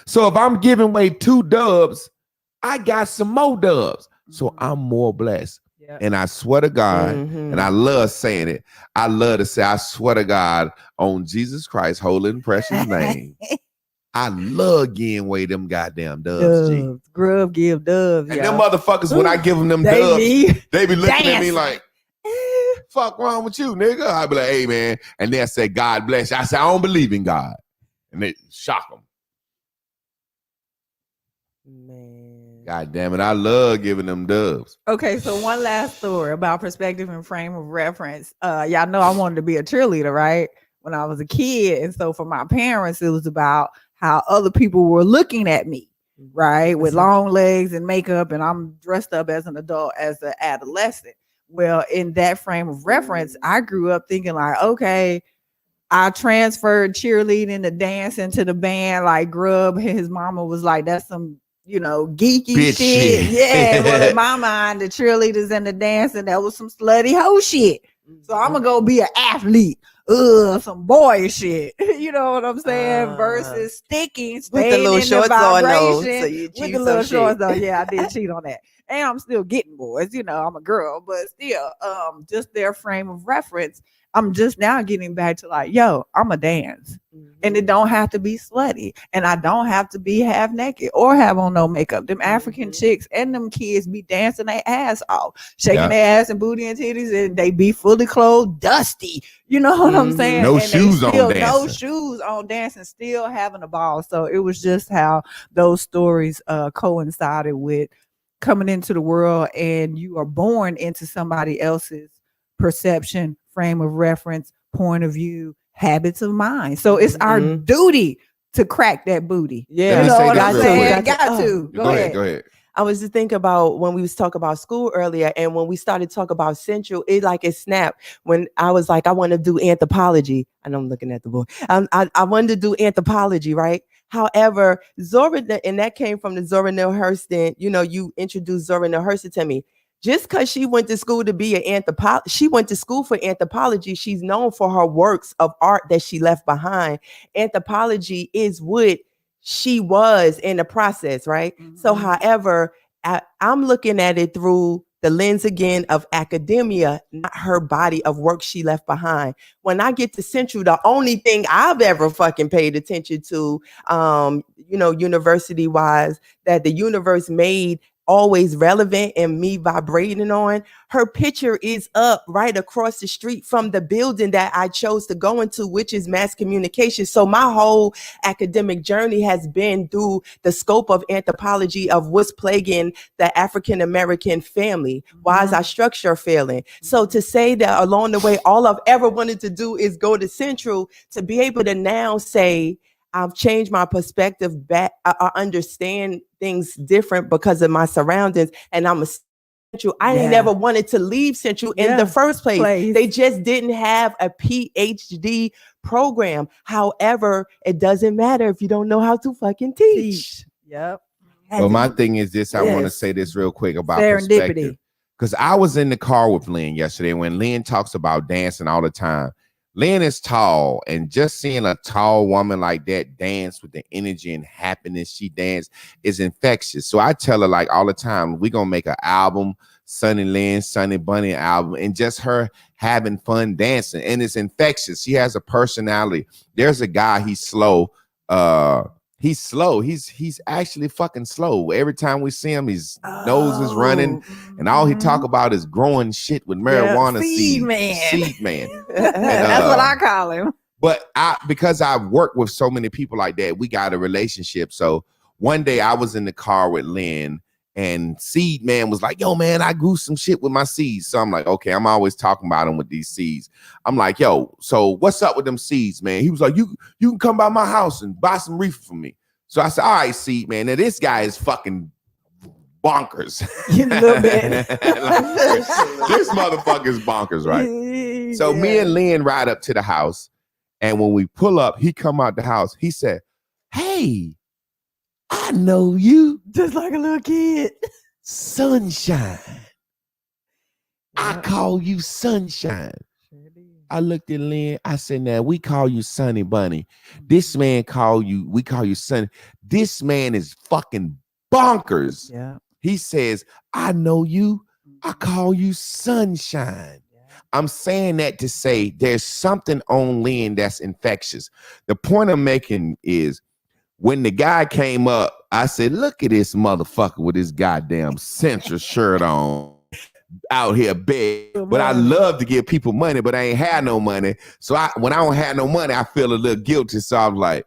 So if I'm giving away 2 dubs, I got some more dubs. So I'm more blessed. Yep. And I swear to God, and I love saying it, I love to say, I swear to God, on Jesus Christ's holy and precious name, I love giving away them goddamn dubs. G. Grub give dubs. And them motherfuckers, when I give them dubs, they be looking at me like, fuck wrong with you, nigga? I be like, hey, man. And they say, God bless you. I say, I don't believe in God. And they shock them. Man. God damn it. I love giving them dubs. Okay, so one last story about perspective and frame of reference. Y'all know I wanted to be a cheerleader, right? When I was a kid. And so for my parents, it was about how other people were looking at me, right? With long legs and makeup, and I'm dressed up as an adult, as an adolescent. Well, in that frame of reference, I grew up thinking like, okay, I transferred cheerleading to dancing to the band. Like Grub, his mama was like, that's some, geeky shit. Yeah, well, in my mind, the cheerleaders and the dancing, that was some slutty hoe shit. So I'm gonna go be an athlete. Some boy shit. You know what I'm saying? Versus sticking, with staying the little in shorts the on though, vibration so you with cheat the some little shit. shorts though. Yeah, I did cheat on that. And I'm still getting boys. You know, I'm a girl, but still, just their frame of reference. I'm just now getting back to like, yo, I'm a dance. And it don't have to be slutty. And I don't have to be half naked or have on no makeup. Them African chicks and them kids be dancing their ass off, shaking their ass and booty and titties, and they be fully clothed, dusty. You know what I'm saying? No and shoes on no dancing. shoes on dancing, still having a ball. So it was just how those stories coincided with coming into the world, and you are born into somebody else's perception, frame of reference, point of view, habits of mind. So it's our duty to crack that booty. Yeah, You know what I'm real saying? quick. Got to. Go ahead. I was just thinking about when we was talking about school earlier, and when we started talking about Central, it snapped when I was like, I want to do anthropology. I know I'm looking at the boy. I wanted to do anthropology, right? However, Zora, and that came from the Zora Neale Hurston. You know, you introduced Zora Neale Hurston to me. Just because she went to school to be an anthropologist, she went to school for anthropology. She's known for her works of art that she left behind. Anthropology is what she was in the process, right? So, however, I'm looking at it through the lens again of academia, not her body of work she left behind. When I get to Central, the only thing I've ever fucking paid attention to, university wise, that the universe made always relevant and me vibrating on, her picture is up right across the street from the building that I chose to go into, which is mass communication. So my whole academic journey has been through the scope of anthropology of what's plaguing the African American family. Why is our structure failing? So to say that along the way, all I've ever wanted to do is go to Central, to be able to now say, I've changed my perspective back. I understand things different because of my surroundings, and I'm a Central. I ain't never wanted to leave Central in the first place. They just didn't have a PhD program. However, it doesn't matter if you don't know how to fucking teach. Yep. Well, my thing is this. I want to say this real quick about perspective. Because I was in the car with Lynn yesterday when Lynn talks about dancing all the time. Lynn is tall, and just seeing a tall woman like that dance with the energy and happiness she dance is infectious. So I tell her like all the time, we're going to make an album, Sunny Lynn, Sunny Bunny album, and just her having fun dancing. And it's infectious. She has a personality. There's a guy, he's slow. He's slow. He's actually fucking slow. Every time we see him, his nose is running, and all he talk about is growing shit with marijuana seed man. Seed man. That's what I call him. But because I've worked with so many people like that, we got a relationship. So one day I was in the car with Lynn, and Seed Man was like, yo, man, I grew some shit with my seeds. So I'm like, okay, I'm always talking about them with these seeds. I'm like, yo, so what's up with them seeds, man? He was like, you can come by my house and buy some reefer for me. So I said, all right, Seed Man. Now this guy is fucking bonkers. A little bit. This motherfucker is bonkers, right? So me and Lynn ride up to the house, and when we pull up, he come out the house. He said, hey, I know you. Just like a little kid. Sunshine. I call you Sunshine. I looked at Lynn. I said, now we call you Sunny Bunny. This man we call you Sunny. This man is fucking bonkers. Yeah. He says, I know you. I call you Sunshine. I'm saying that to say there's something on Lynn that's infectious. The point I'm making is, when the guy came up, I said, look at this motherfucker with his goddamn Central shirt on out here big. But I love to give people money, but I ain't had no money. So when I don't have no money, I feel a little guilty. So I'm like,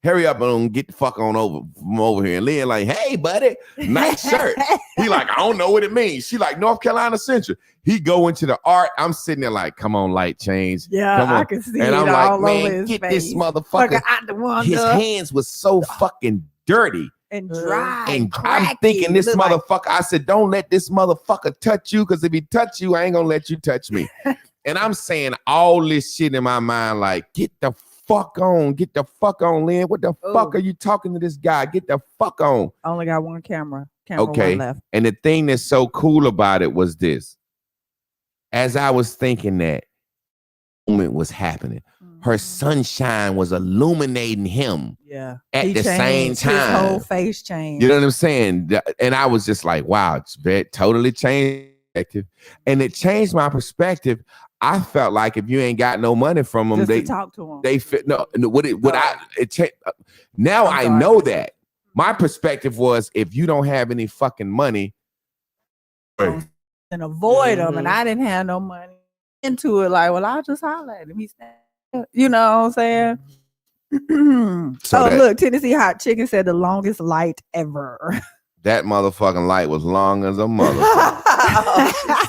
hurry up and get the fuck on over from over here. And Lynn like, hey, buddy, nice shirt. He like, I don't know what it means. She like, North Carolina Central. He go into the art. I'm sitting there like, come on, light change. Yeah, come on. I can see and it I'm all like, over man, his get face. this motherfucker. His hands was so fucking dirty. And dry. And I'm thinking this motherfucker, I said, don't let this motherfucker touch you, because if he touch you, I ain't gonna let you touch me. And I'm saying all this shit in my mind, like, get the fuck on, Lynn. What the fuck are you talking to this guy? Get the fuck on. I only got one camera. Okay. One left. And the thing that's so cool about it was this. as I was thinking that moment was happening, her sunshine was illuminating him. Yeah. At He the same changed, his time. whole face changed. You know what I'm saying? And I was just like, wow, it's totally changed. And it changed my perspective. I felt like if you ain't got no money from them, Just they to talk to him. they fit. No, now I know that. My perspective was, if you don't have any fucking money, and avoid them, and I didn't have no money into it. Like, well, I'll just holler at him. He's, you know what I'm saying? Look, Tennessee Hot Chicken said the longest light ever. That motherfucking light was long as a motherfucker.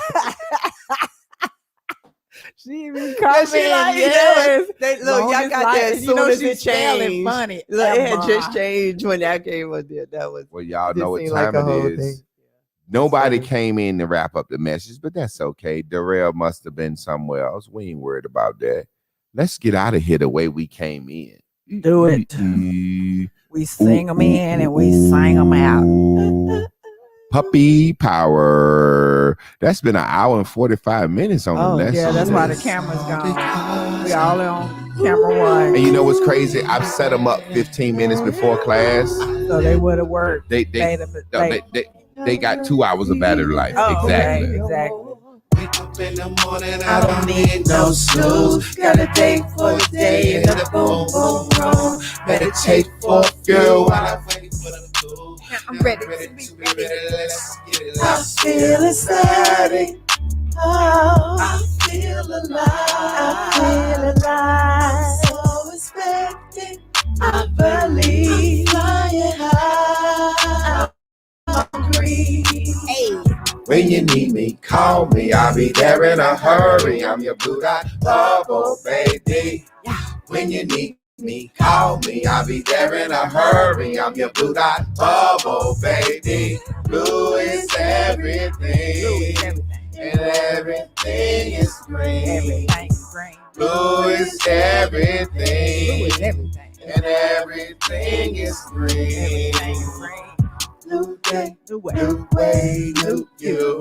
She be coming. Yes. Look, y'all got that as soon as it changed. Funny. Look, it had just changed when that came up there. That was. Well, y'all know what like time it is. Nobody came in to wrap up the message, but that's okay. Darrell must have been somewhere else. We ain't worried about that. Let's get out of here the way we came in. Do it. We sing them in and we sing them out. Puppy power. That's been an hour and 45 minutes on the lesson. Yeah, that's why the camera's gone. We all on camera one. And you know what's crazy? I've set them up 15 minutes before class. So they would have worked. They got 2 hours of battery life. Exactly. Okay, exactly. Wake up in the morning, I don't need no snooze. Got a date for the day in the boom boom room. Meditate for fuel while I wait for the cool. I'm ready to be ready. Let's get it. I feel excited. Oh, I feel alive. I feel alive. So expecting. I believe. Flying high. I'm hungry. Hey. When you need me, call me. I'll be there in a hurry. I'm your blue dot bubble, baby. Yeah. When you need me, call me. I'll be there in a hurry. I'm your blue dot bubble, baby. Blue is everything. And everything is green. Blue is everything. And everything is green. New day, new way, new you.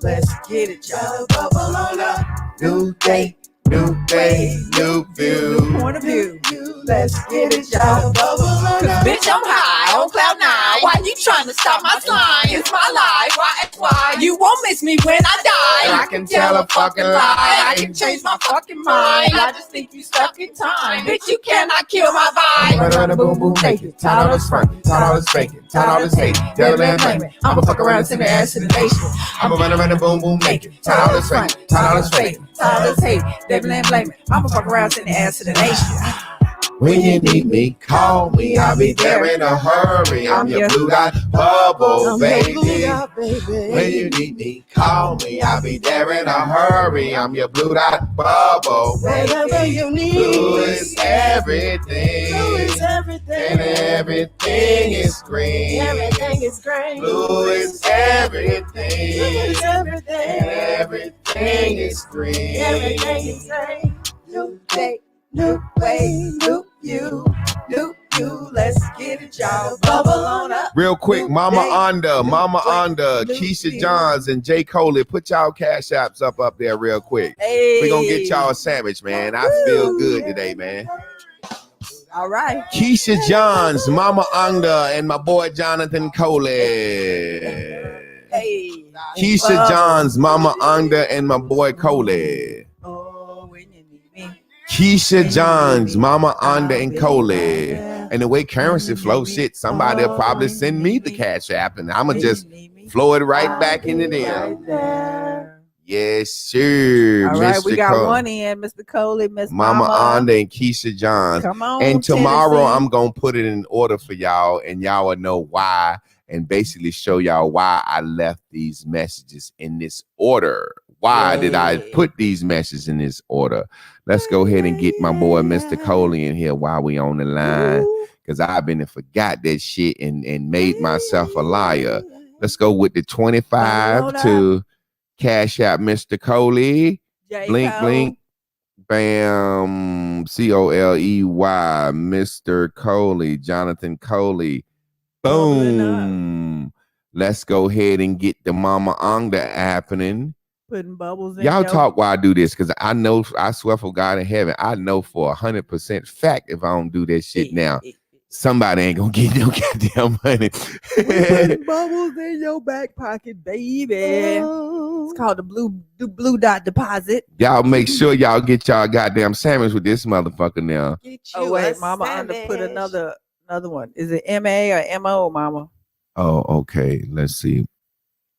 Let's get it, y'all. Bubble on up. New day, new view. Point of view. Let's get it, y'all. Bubble on up. Bitch, I'm high on cloud nine. Why you trying to stop my slime? It's my life. Why you won't miss me when I die? I can tell a fucking lie. I can change my fucking mind. I just think you stuck in time. Bitch, you cannot kill my vibe. Run boom boom naked. Tired all this front, tired all this faking, tired all this hate. Devil and blame it. I'ma fuck around and send the ass to the nation. I'ma run boom boom naked. Tired all this front, tired all this faking, tired all this hate. Devil and blame it. I'ma fuck around and send the ass to the nation. When you need me, call me. I'll be there in a hurry. I'm your blue dot bubble, baby. When you need me, call me. I'll be there in a hurry. I'm your blue dot bubble, Whatever you need. Blue is everything. Blue is everything. And everything is green. Everything is green. Blue is everything. Blue is everything. And everything is green. Everything is green. New day, new way, new you. Let's get it, y'all. Bubble on up. Real quick, Mama Onda, Keisha Johns, and J. Coley, put y'all cash apps up there real quick. Hey. We're gonna get y'all a sandwich, man. I feel good today, man. All right. Keisha Johns, Mama Onda, and my boy Jonathan Coley. Hey. Keisha Johns, Mama Onda, and my boy Coley. Oh, when you need me. Keisha Johns, Mama Onda, and Coley. And the way currency flows, shit, somebody'll probably send me the cash app, and I'ma just flow it right back into them. Yes, sir. All right, we got one in, Mr. Coley, Miss Mama Onda, and Keisha Johns. Come on, and tomorrow Tennessee. I'm gonna put it in order for y'all, and y'all will know why, and basically show y'all why I left these messages in this order. Why did I put these messages in this order? Let's go ahead and get my boy Mr. Coley in here while we on the line, because I've been and forgot that shit and made myself a liar. Let's go with the 25 to Cash App Mr. Coley. Blink, blink, bam, Coley, Mr. Coley, Jonathan Coley. Boom. Let's go ahead and get the Mama Onda happening. Putting bubbles in Y'all your- talk while I do this, because I know, I swear for God in heaven, I know for 100% fact if I don't do that shit now, somebody ain't gonna get no goddamn money. We putting bubbles in your back pocket, baby. It's called the blue dot deposit. Y'all make sure y'all get y'all goddamn sandwich with this motherfucker now. Oh wait, Mama under put another one. Is it M-A or M-O, Mama? Oh, okay. Let's see.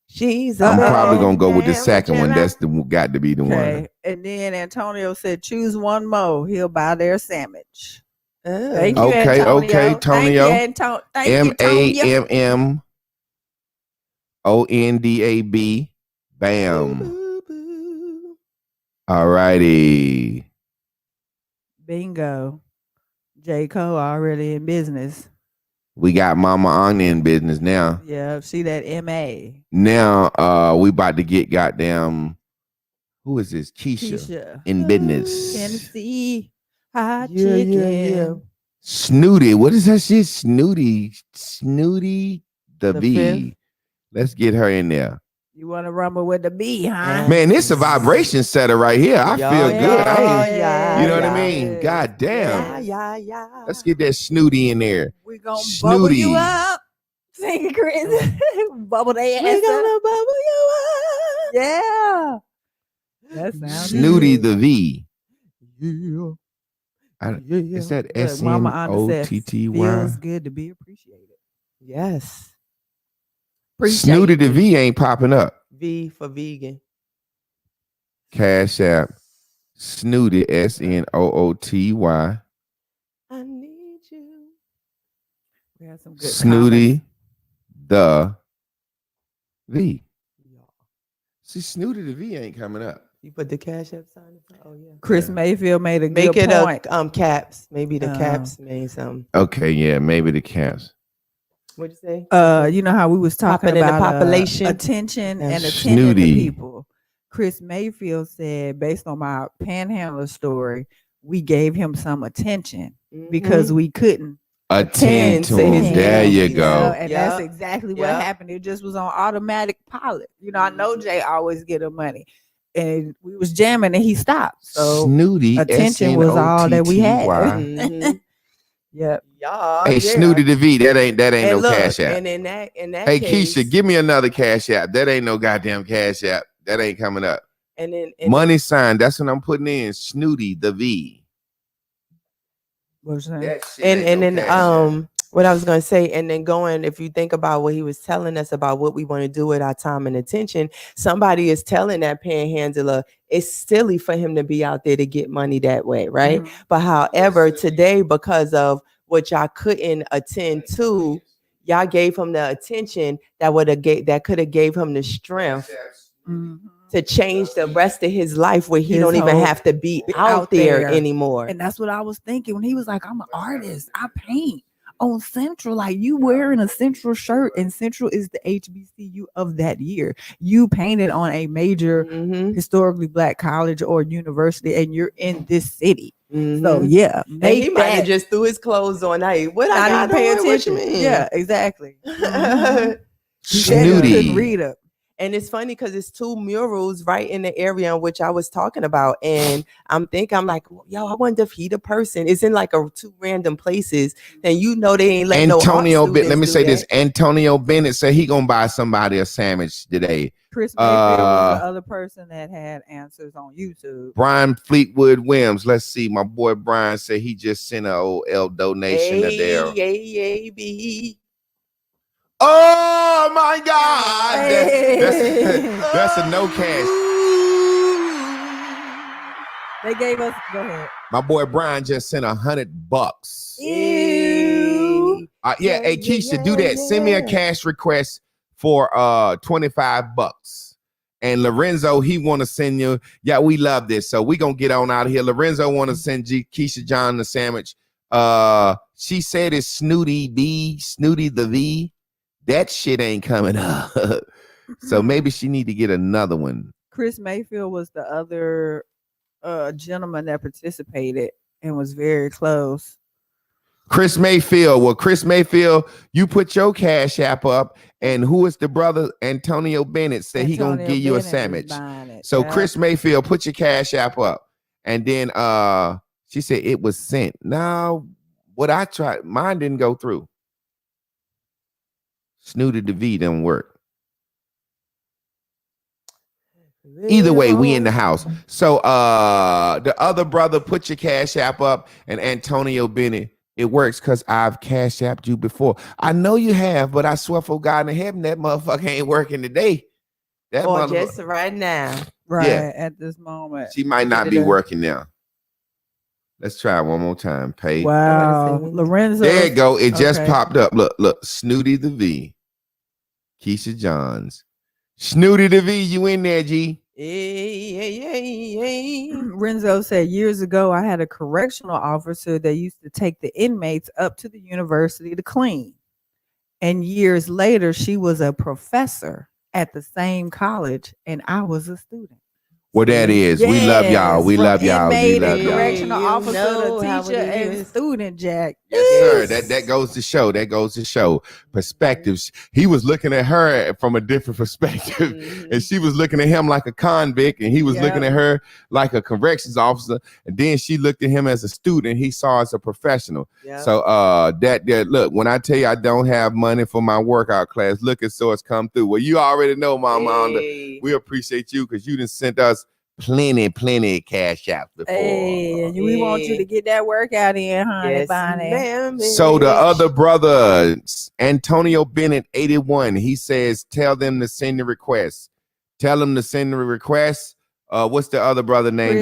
She's I'm Uh-oh. probably gonna go with the Damn, second one. Angela. That's the got to be the one. Okay. And then Antonio said, choose one more. He'll buy their sandwich. Thank you, Okay, Antonio. okay, Tonio. Thank you, Antonio. MAMMONDAB. Bam. All righty. Bingo. J. Cole already in business. We got Mama Anya in business now. Yeah, see that M-A. Now we about to get goddamn, who is this? Keisha. In business. Tennessee hot Yeah, chicken. yeah. Snooty. What is that shit? Snooty the V. fifth. Let's get her in there. You want to rumble with the B, huh? Man, this a vibration setter right here. I feel good. I ain't, yeah, you know what I yeah. mean? God damn. Yeah. Let's get that snooty in there. We're going to bubble Snooty. you up. Sing it, Chris. Bubble their ass We're up. gonna bubble you up. Yeah. That sounds Snooty good. the V. Yeah. Is that Look, Mama Anya said, SNOTTY? feels good to be appreciated. Yes. Snooty the V ain't popping up. V for vegan. Cash App. Snooty SNOOTY. I need you. We had some good Snooty comments. the V. See, Snooty the V ain't coming up. You put the Cash App sign. Oh yeah. Chris Mayfield made a Make good it point. a caps. Maybe the Oh. caps made some. Okay, yeah, maybe the Caps. What'd you say? You know how we was talking Popping in the about population. attention Yeah. and attending to Snooty. people. Chris Mayfield said, based on my panhandler story, we gave him some attention because we couldn't Attend to to him. his There you needs, go. and that's exactly what happened. It just was on automatic pilot. You know, I know Jay always get him money, and we was jamming, and he stopped. So Snooty attention was all that we had. Mhm. Yep. Y'all. Hey, Snooty the V, that ain't And no look, Cash App. and in that Hey, case, Keisha, give me another Cash App. That ain't no goddamn Cash App. That ain't coming up. and then Money sign. That's what I'm putting in. Snooty the V. What was that? That shit and ain't no then Cash App. what I was going to say, and then going, if you think about what he was telling us about what we want to do with our time and attention, somebody is telling that panhandler it's silly for him to be out there to get money that way, right? But however, today, because of what y'all couldn't attend to, y'all gave him the attention that could have gave him the strength to change the rest of his life, where he His don't even whole- have to be be out out there there. anymore. And that's what I was thinking when he was like, I'm an artist. I paint on Central. Like, you wearing a Central shirt, and Central is the HBCU of that year. You painted on a major historically Black college or university, and you're in this city. So yeah, And he might have just threw his clothes on. Hey, what I not got even pay on? What you attention. mean? Yeah, exactly. He Snooty. couldn't read up. And it's funny because it's two murals right in the area in which I was talking about. And I'm like, yo, I wonder if he the person. It's in like two random places. And you know they ain't letting Antonio no Bennett. Let me say do this. Antonio Bennett said he gonna buy somebody a sandwich today. Chris Mayfield was the other person that had answers on YouTube. Brian Fleetwood Williams. Let's see. My boy Brian said he just sent an OL donation to there. A. Oh my God. That's a no cash. They gave us, go ahead. My boy Brian just sent $100. Ew. Yeah, hey Keisha, do that. Send me a cash request for $25. And Lorenzo, he want to send you. Yeah, we love this. So we gonna get on out of here. Lorenzo want to send Keisha John the sandwich. She said it's Snooty the V. That shit ain't coming up. So maybe she need to get another one. Chris Mayfield was the other gentleman that participated and was very close. Chris Mayfield. Well, Chris Mayfield, you put your Cash App up, and who is the brother? Antonio Bennett said he gonna give you a sandwich. So Chris Mayfield, put your Cash App up, and then she said it was sent. Now, what I tried, mine didn't go through. Snooty the V didn't work. Either way, we in the house. So the other brother, put your Cash App up, and Antonio Bennett. It works because I've Cash Apped you before. I know you have, but I swear for God in heaven, that motherfucker ain't working today. That or just right now. Right, yeah. at this moment. She might not be working now. Let's try one more time. Pay. Wow. Lorenzo. There you go. It just popped up. Look. Snooty the V. Keisha Johns. Snooty the V, you in there, G? Renzo said, years ago, I had a correctional officer that used to take the inmates up to the university to clean. And years later, she was a professor at the same college, and I was a student. Well, that is. Yes. We love y'all. We love y'all. We love y'all. Correctional officer, teacher, and student, Jack. Yes, sir. That goes to show. That goes to show perspectives. He was looking at her from a different perspective, and she was looking at him like a convict, and he was looking at her like a corrections officer. And then she looked at him as a student. He saw as a professional. Yep. So that look, when I tell you I don't have money for my workout class, look at Source come through. Well, you already know, Mama. Hey. We appreciate you because you done sent us plenty Cash App before. Hey, we want you to get that workout in, honey. Yes, so the other brother, Antonio Bennett, 81, he says, tell them to send the request. Tell them to send the request. What's the other brother name?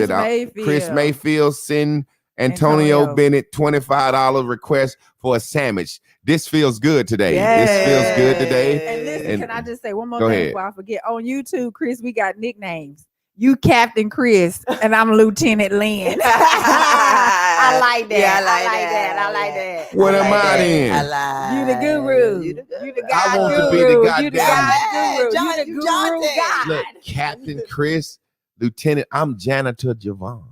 Chris Mayfield. Send Antonio Bennett $25 request for a sandwich. This feels good today. Yes. This feels good today. And listen, can I just say one more thing before I forget? On YouTube, Chris, we got nicknames. You Captain Chris, and I'm Lieutenant Lynn. I like that. Yeah, I like that. What am I then? You the guru. You the guy. I want to be the goddamn. You the guy guru. You the guru guy. Look, Captain Chris, Lieutenant. I'm Janitor Javon.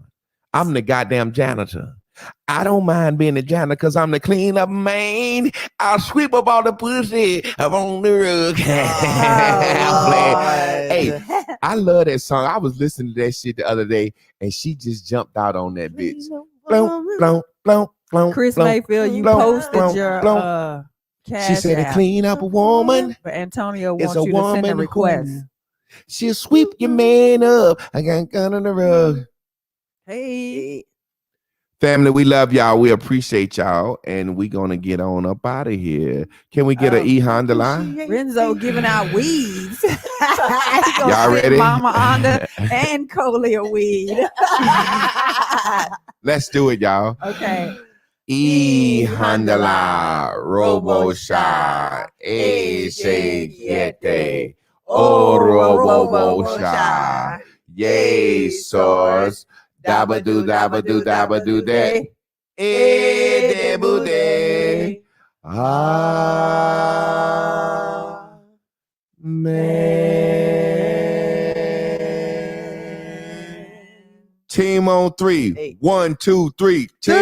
I'm the goddamn janitor. I don't mind being a janitor because I'm the clean up man. I'll sweep up all the pussy up on the rug. Hey, I love that song. I was listening to that shit the other day, and she just jumped out on that bitch. Chris Mayfield, you posted your Cash She said App. A clean up a woman. But Antonio wants you to send a request. She'll sweep your man up. I got gun on the rug. Hey. Family, we love y'all. We appreciate y'all. And we're going to get on up out of here. Can we get an E Honda line? Renzo giving out weeds. Y'all ready? Mama Honda and Coley a weed. Let's do it, y'all. Okay. E Honda la robo sha e shake o robo sha yay source. Dabba do dabba do day. E debu day. Man. Team on 3. 1, 2, 3. Team.